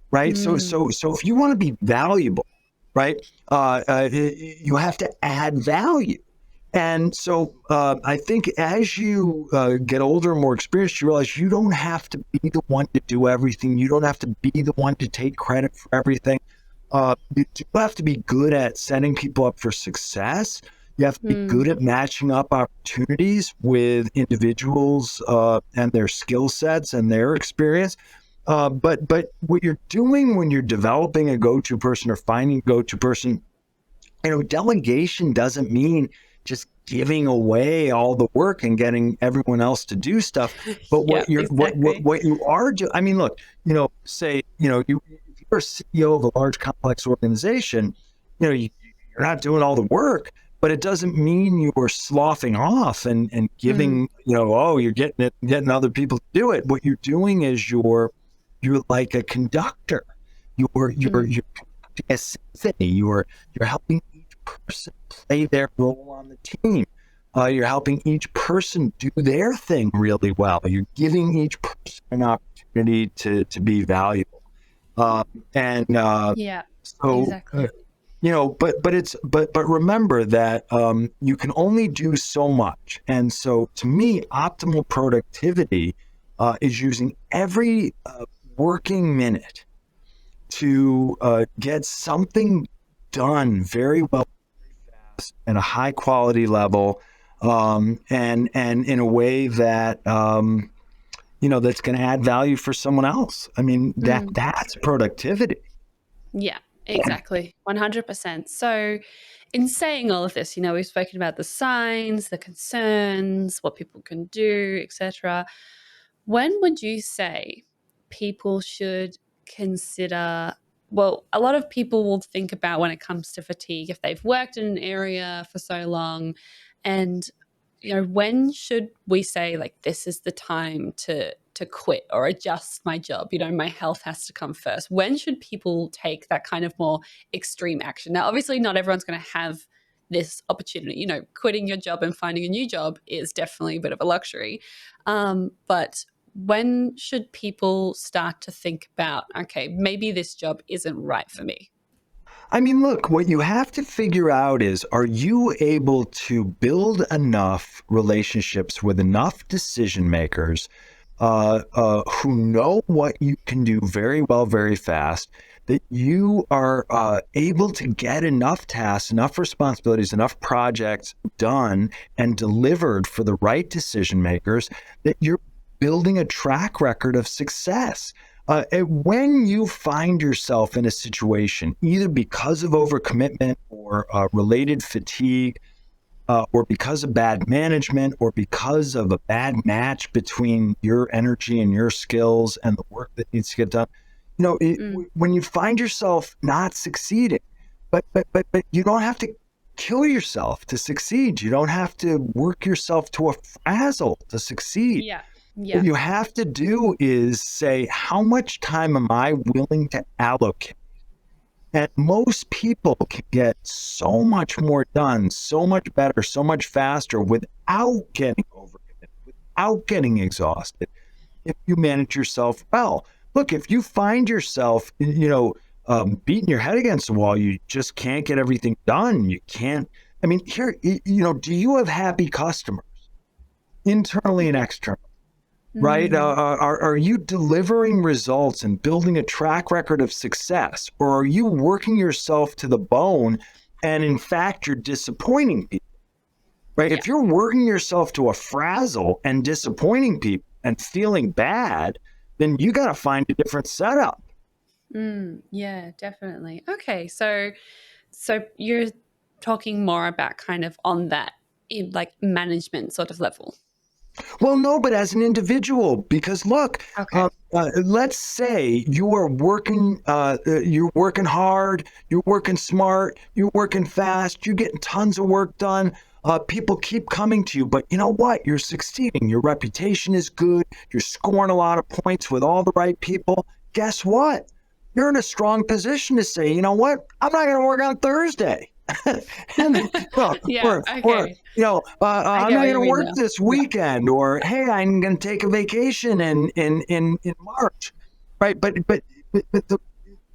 right? So Mm. so so if you want to be valuable, right, you have to add value. And so I think as you get older and more experienced, you realize you don't have to be the one to do everything. You don't have to be the one to take credit for everything. You do have to be good at setting people up for success. You have to be Mm. good at matching up opportunities with individuals and their skill sets and their experience. But what you're doing when you're developing a go-to person or finding a go-to person, delegation doesn't mean just giving away all the work and getting everyone else to do stuff. But Yeah, exactly. what you are doing, I mean, look, say, if you're a CEO of a large complex organization, you're not doing all the work, but it doesn't mean you're sloughing off and giving, oh, you're getting other people to do it. What you're doing is you're like a conductor. You're conducting a symphony. You're helping each person play their role on the team. You're helping each person do their thing really well. You're giving each person an opportunity to be valuable. Yeah, So, exactly. but remember that you can only do so much. And so to me, optimal productivity is using every working minute to get something done very well at a high quality level, and in a way that that's going to add value for someone else. I mean, that's productivity. Yeah, exactly. 100%. So, in saying all of this, we've spoken about the signs, the concerns, what people can do, etc. When would you say people should consider? Well, a lot of people will think about when it comes to fatigue if they've worked in an area for so long, and when should we say like this is the time to quit or adjust my job? My health has to come first. When should people take that kind of more extreme action? Now, obviously, not everyone's going to have this opportunity. Quitting your job and finding a new job is definitely a bit of a luxury. But when should people start to think about, okay, maybe this job isn't right for me? I mean, look, what you have to figure out is, are you able to build enough relationships with enough decision makers who know what you can do very well, very fast, that you are able to get enough tasks, enough responsibilities, enough projects done and delivered for the right decision makers, that you're building a track record of success. When you find yourself in a situation, either because of overcommitment or related fatigue, or because of bad management, or because of a bad match between your energy and your skills and the work that needs to get done, when you find yourself not succeeding, but you don't have to kill yourself to succeed. You don't have to work yourself to a frazzle to succeed. Yeah. What you have to do is say, how much time am I willing to allocate? And most people can get so much more done, so much better, so much faster without getting overcommitted, without getting exhausted, if you manage yourself well. Look, if you find yourself, beating your head against the wall, you just can't get everything done. You can't. I mean, here, do you have happy customers, internally and externally? Right? Are you delivering results and building a track record of success? Or are you working yourself to the bone and in fact, you're disappointing people? Right? Yeah. If you're working yourself to a frazzle and disappointing people and feeling bad, then you got to find a different setup. Yeah, definitely. Okay. So you're talking more about kind of on that like management sort of level. Well, no, but as an individual, because look, okay. Let's say you are working, you're working hard, you're working smart, you're working fast, you're getting tons of work done. People keep coming to you, but you know what? You're succeeding. Your reputation is good. You're scoring a lot of points with all the right people. Guess what? You're in a strong position to say, you know what? I'm not going to work on Thursday. I'm not going to work this weekend, or hey, I'm going to take a vacation in March, right? But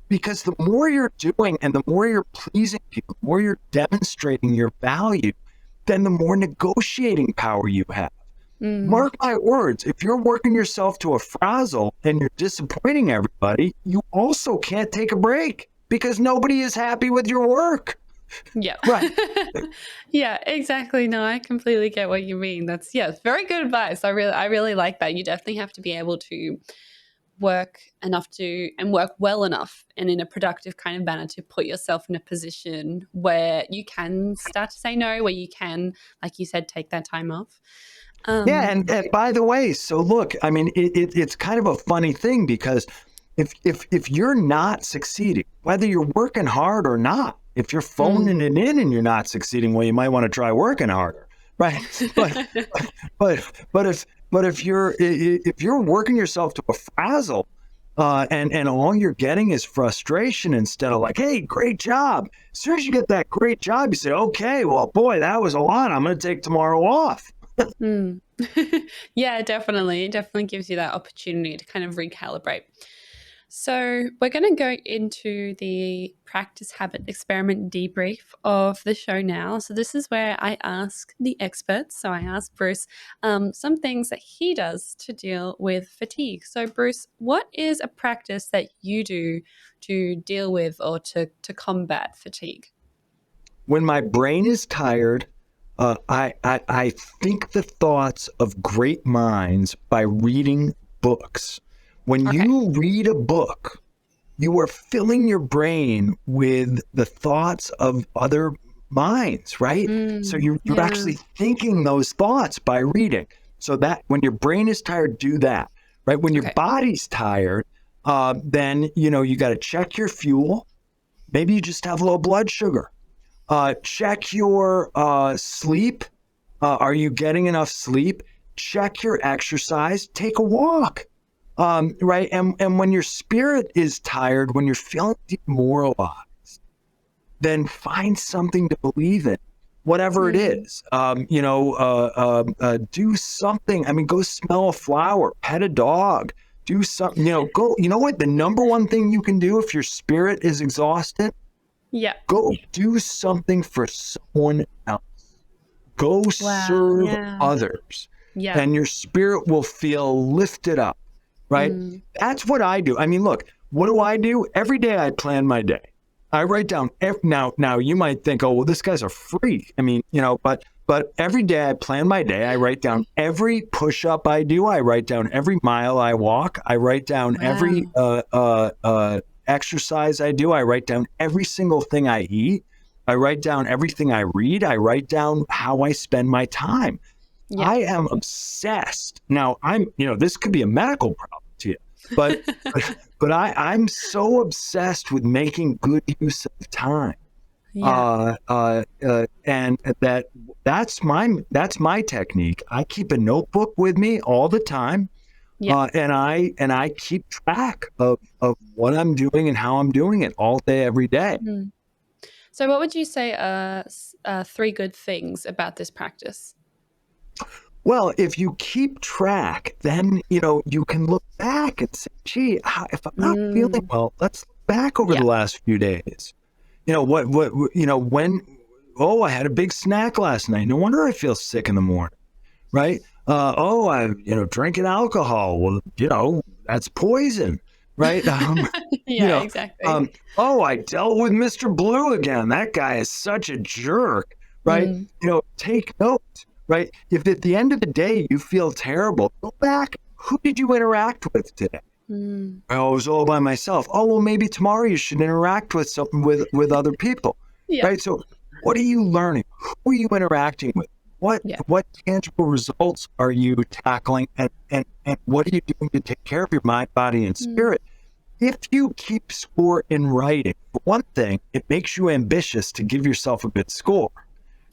because the more you're doing and the more you're pleasing people, the more you're demonstrating your value, then the more negotiating power you have. Mark my words, if you're working yourself to a frazzle and you're disappointing everybody, you also can't take a break because nobody is happy with your work. Yeah. Right. Yeah, exactly. No, I completely get what you mean. That's very good advice. I really like that. You definitely have to be able to work enough and work well enough and in a productive kind of manner to put yourself in a position where you can start to say no, where you can, like you said, take that time off. And by the way, so look, I mean, it's kind of a funny thing because if you're not succeeding, whether you're working hard or not, If you're phoning it in and you're not succeeding, well, you might want to try working harder, right? But if you're working yourself to a frazzle, and all you're getting is frustration instead of like, hey, great job. As soon as you get that great job, you say, okay, well, boy, that was a lot. I'm going to take tomorrow off. Yeah, definitely. It definitely gives you that opportunity to kind of recalibrate. So we're going to go into the practice habit experiment debrief of the show now. So this is where I ask the experts. So I ask Bruce some things that he does to deal with fatigue. So Bruce, what is a practice that you do to deal with or to combat fatigue? When my brain is tired, I think the thoughts of great minds by reading books. When you read a book, you are filling your brain with the thoughts of other minds, right? So you're actually thinking those thoughts by reading. So that when your brain is tired, do that, right? When your body's tired, then, you got to check your fuel. Maybe you just have low blood sugar. Check your sleep. Are you getting enough sleep? Check your exercise. Take a walk. Right. And when your spirit is tired, when you're feeling demoralized, then find something to believe in, whatever it is. Do something. I mean, go smell a flower, pet a dog, do something, go, what the number one thing you can do if your spirit is exhausted? Yeah. Go do something for someone else. Go serve others. Yeah. And your spirit will feel lifted up. Right? That's what I do. I mean, look, what do I do? Every day I plan my day. I write down now you might think, oh, well, this guy's a freak. I mean, but every day I plan my day. I write down every push-up I do. I write down every mile I walk. I write down every exercise I do. I write down every single thing I eat. I write down everything I read. I write down how I spend my time. Yeah. I am obsessed. Now this could be a medical problem to you, but I'm so obsessed with making good use of time. Yeah. And that's my technique. I keep a notebook with me all the time. Yeah. And I keep track of what I'm doing and how I'm doing it all day, every day. So what would you say are 3 good things about this practice? Well, if you keep track, then, you can look back and say, gee, if I'm not feeling well, let's look back over the last few days. I had a big snack last night. No wonder I feel sick in the morning, right? I'm, drinking alcohol. Well, that's poison, right? Exactly. I dealt with Mr. Blue again. That guy is such a jerk, right? Take note. Right? If at the end of the day you feel terrible, go back. Who did you interact with today? I was all by myself. Oh, well, maybe tomorrow you should interact with with other people. Right? So what are you learning? Who are you interacting with? What tangible results are you tackling? And what are you doing to take care of your mind, body, and spirit? If you keep score in writing, for one thing, it makes you ambitious to give yourself a good score.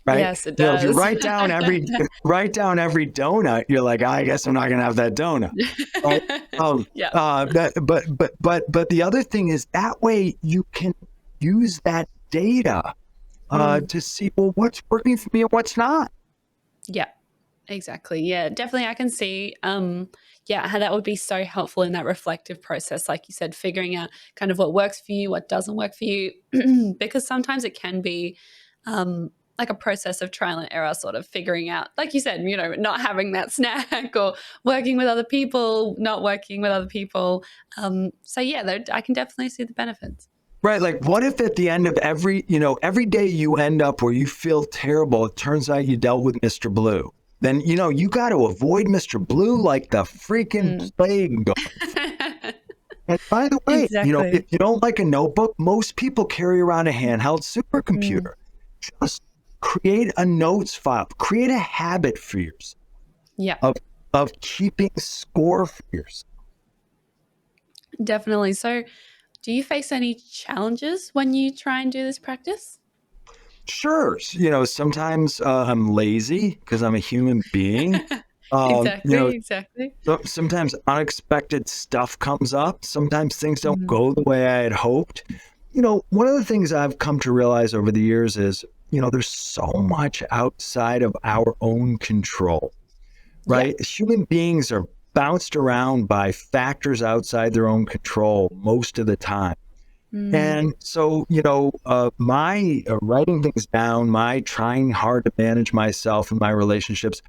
Right? Yes, it does. If you write down every donut, you're like, I guess I'm not going to have that donut. Right? But the other thing is that way you can use that data to see, well, what's working for me and what's not. Yeah, exactly. Yeah, definitely. I can see, how that would be so helpful in that reflective process. Like you said, figuring out kind of what works for you, what doesn't work for you, because sometimes it can be, like a process of trial and error, sort of figuring out, like you said, not having that snack or working with other people, not working with other people. I can definitely see the benefits. Right. Like what if at the end of every day you end up where you feel terrible, it turns out you dealt with Mr. Blue. Then, you got to avoid Mr. Blue like the freaking plague. And by the way, if you don't like a notebook, most people carry around a handheld supercomputer. Just create a notes file, create a habit for yourself of keeping score for yourself. Definitely. So Do you face any challenges when you try and do this practice? Sure. Sometimes I'm lazy because I'm a human being. Exactly, exactly. Sometimes unexpected stuff comes up. Sometimes things don't Mhm. go the way I had hoped. One of the things I've come to realize over the years is, there's so much outside of our own control, Yeah. right? Human beings are bounced around by factors outside their own control most of the time. Mm. And so, my writing things down, my trying hard to manage myself and my relationships,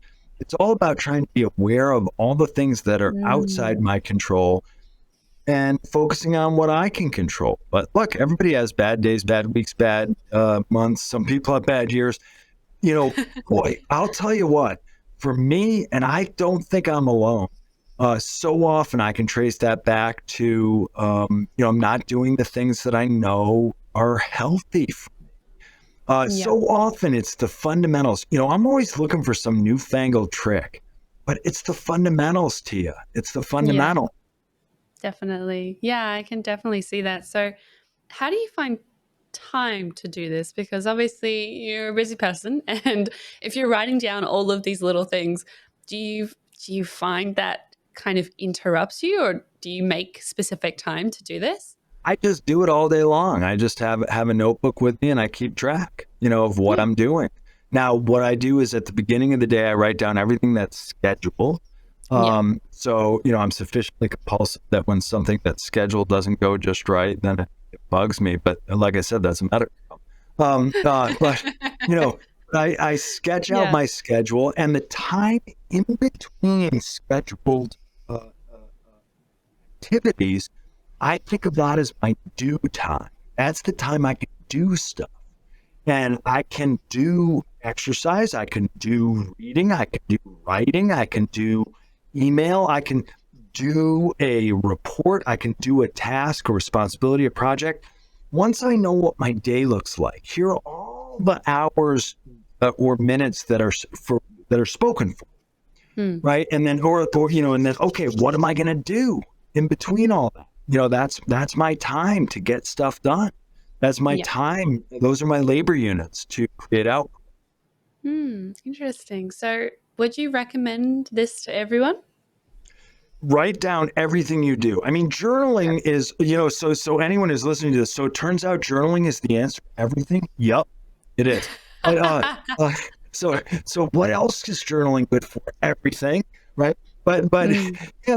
it's all about trying to be aware of all the things that are outside Mm. my control and focusing on what I can control. But look, everybody has bad days, bad weeks, bad months. Some people have bad years. Boy, I'll tell you what, for me, and I don't think I'm alone. So often I can trace that back to, I'm not doing the things that I know are healthy. Yeah. So often it's the fundamentals. I'm always looking for some newfangled trick, but it's the fundamentals, Tia. It's the Yeah, fundamental. definitely. Yeah, I can definitely see that. So, how do you find time to do this? Because obviously you're a busy person, and if you're writing down all of these little things, do you do you find that kind of interrupts you, or do you make specific time to do this? I just do it all day long. I just have a notebook with me and I keep track, of what Yeah. I'm doing. Now, what I do is at the beginning of the day, I write down everything that's scheduled. Yeah. So, I'm sufficiently compulsive that when something that's scheduled doesn't go just right, then it bugs me. But like I said, that's a matter. But, you know, I sketch out Yeah. my schedule and the time in between scheduled uh, activities I think of that as my due time. That's the time I can do stuff. And I can do exercise, I can do reading, I can do writing, I can do email, I can do a report, I can do a task, a responsibility, a project. Once I know what my day looks like, here are all the hours or minutes that are spoken for, Hmm. right? And then and then okay, what am I going to do in between all that? That's my time to get stuff done. That's my Yeah. time. Those are my labor units to create out. Hmm. Interesting. So, would you recommend this to everyone? Write down everything you do. I mean, journaling is, so anyone who's listening to this, so it turns out journaling is the answer to everything. Yep, it is. But, uh, so what else is journaling good for? Everything, right? But Mm. yeah,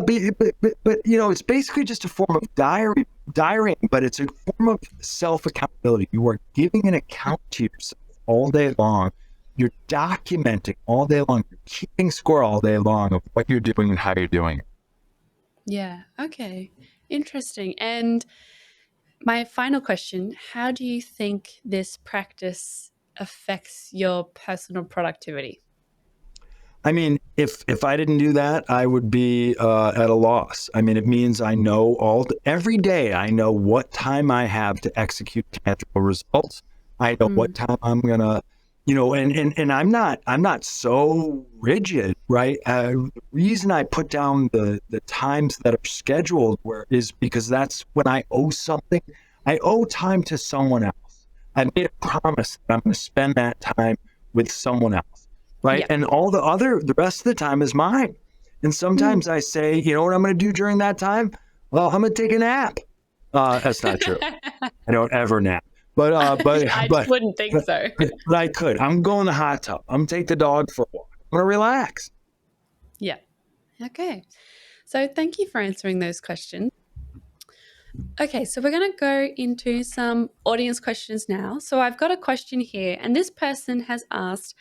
but it's basically just a form of diarying, but it's a form of self accountability. You are giving an account to yourself all day long. You're documenting all day long. You're keeping score all day long of what you're doing and how you're doing it. Yeah. Okay. Interesting. And my final question, how do you think this practice affects your personal productivity? I mean, if I didn't do that, I would be at a loss. I mean, it means I know every day. I know what time I have to execute tangible results. I know what Mm. time I'm gonna, and I'm not so rigid, right? The reason I put down the times that are scheduled is because that's when I owe something. I owe time to someone else. I made a promise that I'm going to spend that time with someone else, right? Yeah. And the rest of the time is mine. And Mm. sometimes I say, you know what I'm going to do during that time? Well, I'm going to take a nap. That's not true. I don't ever nap, but I wouldn't think so. but I could. I'm going to the hot tub. I'm going to take the dog for a walk. I'm going to relax. Yeah. Okay. So thank you for answering those questions. Okay, so we're going to go into some audience questions now. So I've got a question here, and this person has asked,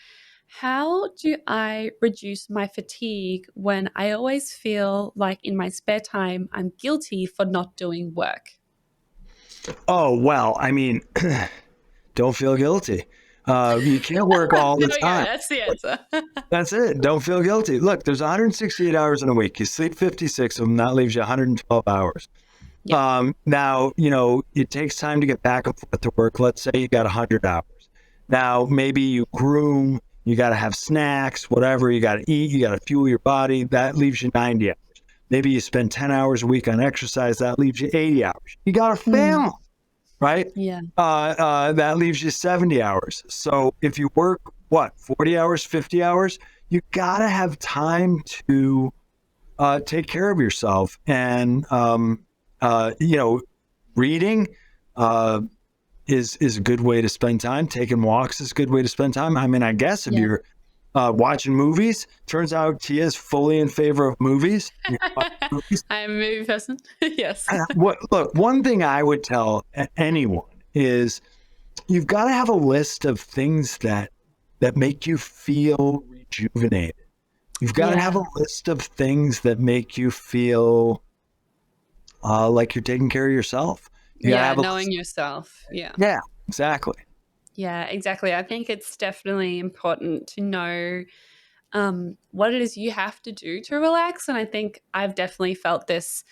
how do I reduce my fatigue when I always feel like in my spare time I'm guilty for not doing work? Oh, well, I mean, don't feel guilty. You can't work all the There we go. time. That's the answer. That's it. Don't feel guilty. Look, there's 168 hours in a week. You sleep 56 of them. That leaves you 112 hours. Yeah. Now, it takes time to get back and forth to work. Let's say you got 100 hours. Now, maybe you groom, you got to have snacks, whatever. You got to eat, you got to fuel your body. That leaves you 90 hours. Maybe you spend 10 hours a week on exercise. That leaves you 80 hours. You got a family, right? Yeah. That leaves you 70 hours. So if you work, 40 hours, 50 hours, you got to have time to take care of yourself. And, reading is a good way to spend time. Taking walks is a good way to spend time. I mean, I guess if you're watching movies, turns out Tia is fully in favor of movies. Movies. I'm a movie person. Yes. Look, one thing I would tell anyone is you've got to have a list of things that make you feel rejuvenated. You've got to have a list of things that make you feel like you're taking care of yourself. Knowing yourself. Yeah, exactly. Yeah, exactly. I think it's definitely important to know what it is you have to do to relax. And I think I've definitely felt this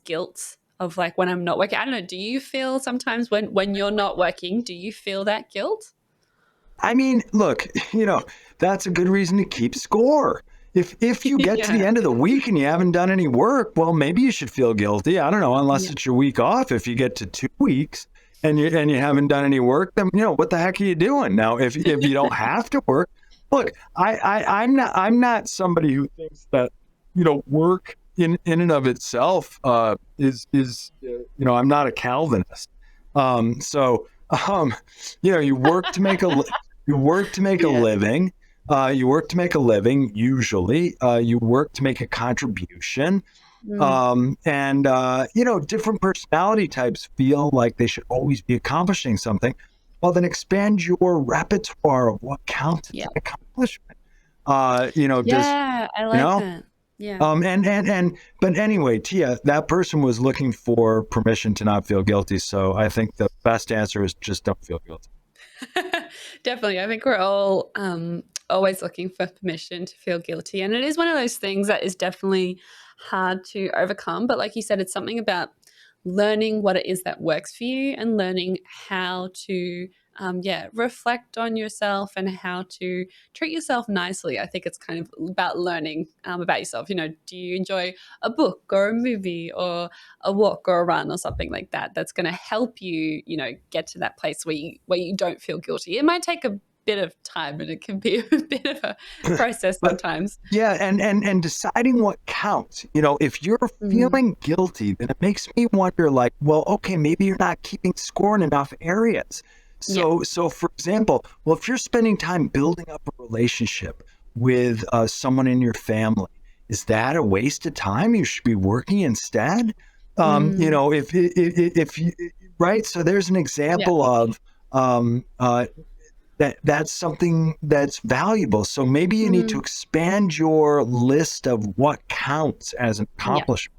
guilt of like when I'm not working. I don't know. Do you feel sometimes when you're not working, do you feel that guilt? I mean, look, that's a good reason to keep score. If you get to the end of the week and you haven't done any work, well, maybe you should feel guilty. I don't know, unless it's your week off. If you get to 2 weeks and you haven't done any work, then what the heck are you doing? Now, if you don't have to work, look, I'm not somebody who thinks that work in and of itself is I'm not a Calvinist. You work to make a living. You work to make a living, usually. You work to make a contribution. Different personality types feel like they should always be accomplishing something. Well, then expand your repertoire of what counts as an accomplishment. I like that. Yeah. But anyway, Tia, that person was looking for permission to not feel guilty. So I think the best answer is just don't feel guilty. Definitely. I think we're all always looking for permission to feel guilty. And it is one of those things that is definitely hard to overcome. But like you said, it's something about learning what it is that works for you and learning how to reflect on yourself and how to treat yourself nicely. I think it's kind of about learning about yourself. Do you enjoy a book or a movie or a walk or a run or something like that that's going to help you, get to that place where you don't feel guilty? It might take a bit of time and it can be a bit of a process sometimes. Yeah, and deciding what counts. If you're feeling guilty, then it makes me wonder, like, well, okay, maybe you're not keeping score in enough areas. So for example, if you're spending time building up a relationship with someone in your family, is that a waste of time? You should be working instead. If you, right. So there's an example of that's something that's valuable. So maybe you need to expand your list of what counts as an accomplishment.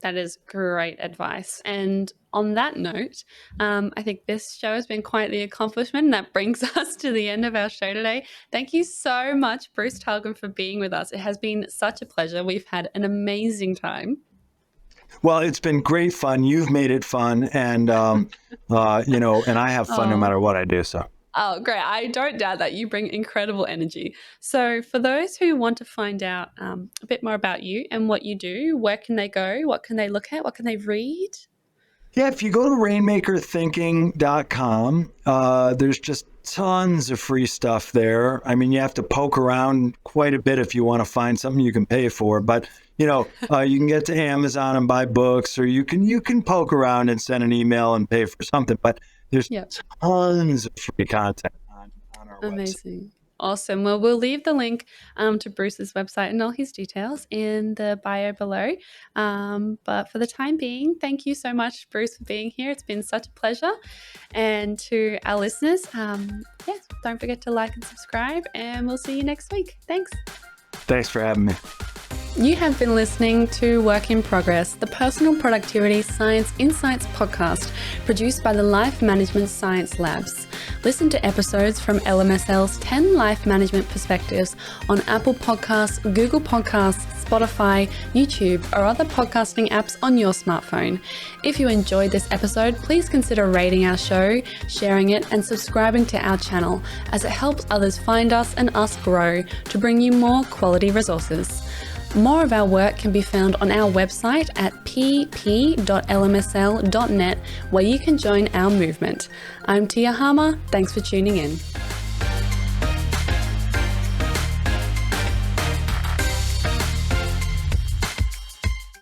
That is great advice. And on that note, I think this show has been quite the accomplishment. And that brings us to the end of our show today. Thank you so much, Bruce Tulgan, for being with us. It has been such a pleasure. We've had an amazing time. Well, it's been great fun. You've made it fun. And, and I have fun no matter what I do. So. Oh, great. I don't doubt that. You bring incredible energy. So for those who want to find out a bit more about you and what you do, where can they go? What can they look at? What can they read? Yeah, if you go to RainmakerThinking.com, there's just tons of free stuff there. I mean, you have to poke around quite a bit if you want to find something you can pay for. But, you can get to Amazon and buy books, or you can poke around and send an email and pay for something. But there's tons of free content on our website. Amazing. Awesome. Well, we'll leave the link to Bruce's website and all his details in the bio below. But for the time being, thank you so much, Bruce, for being here. It's been such a pleasure. And to our listeners, don't forget to like and subscribe, and we'll see you next week. Thanks. Thanks for having me. You have been listening to Work in Progress, the Personal Productivity Science Insights podcast produced by the Life Management Science Labs. Listen to episodes from LMSL's 10 Life Management Perspectives on Apple Podcasts, Google Podcasts, Spotify, YouTube, or other podcasting apps on your smartphone. If you enjoyed this episode, please consider rating our show, sharing it, and subscribing to our channel, as it helps others find us and us grow to bring you more quality resources. More of our work can be found on our website at pp.lmsl.net, where you can join our movement. I'm Tia Harmer. Thanks for tuning in.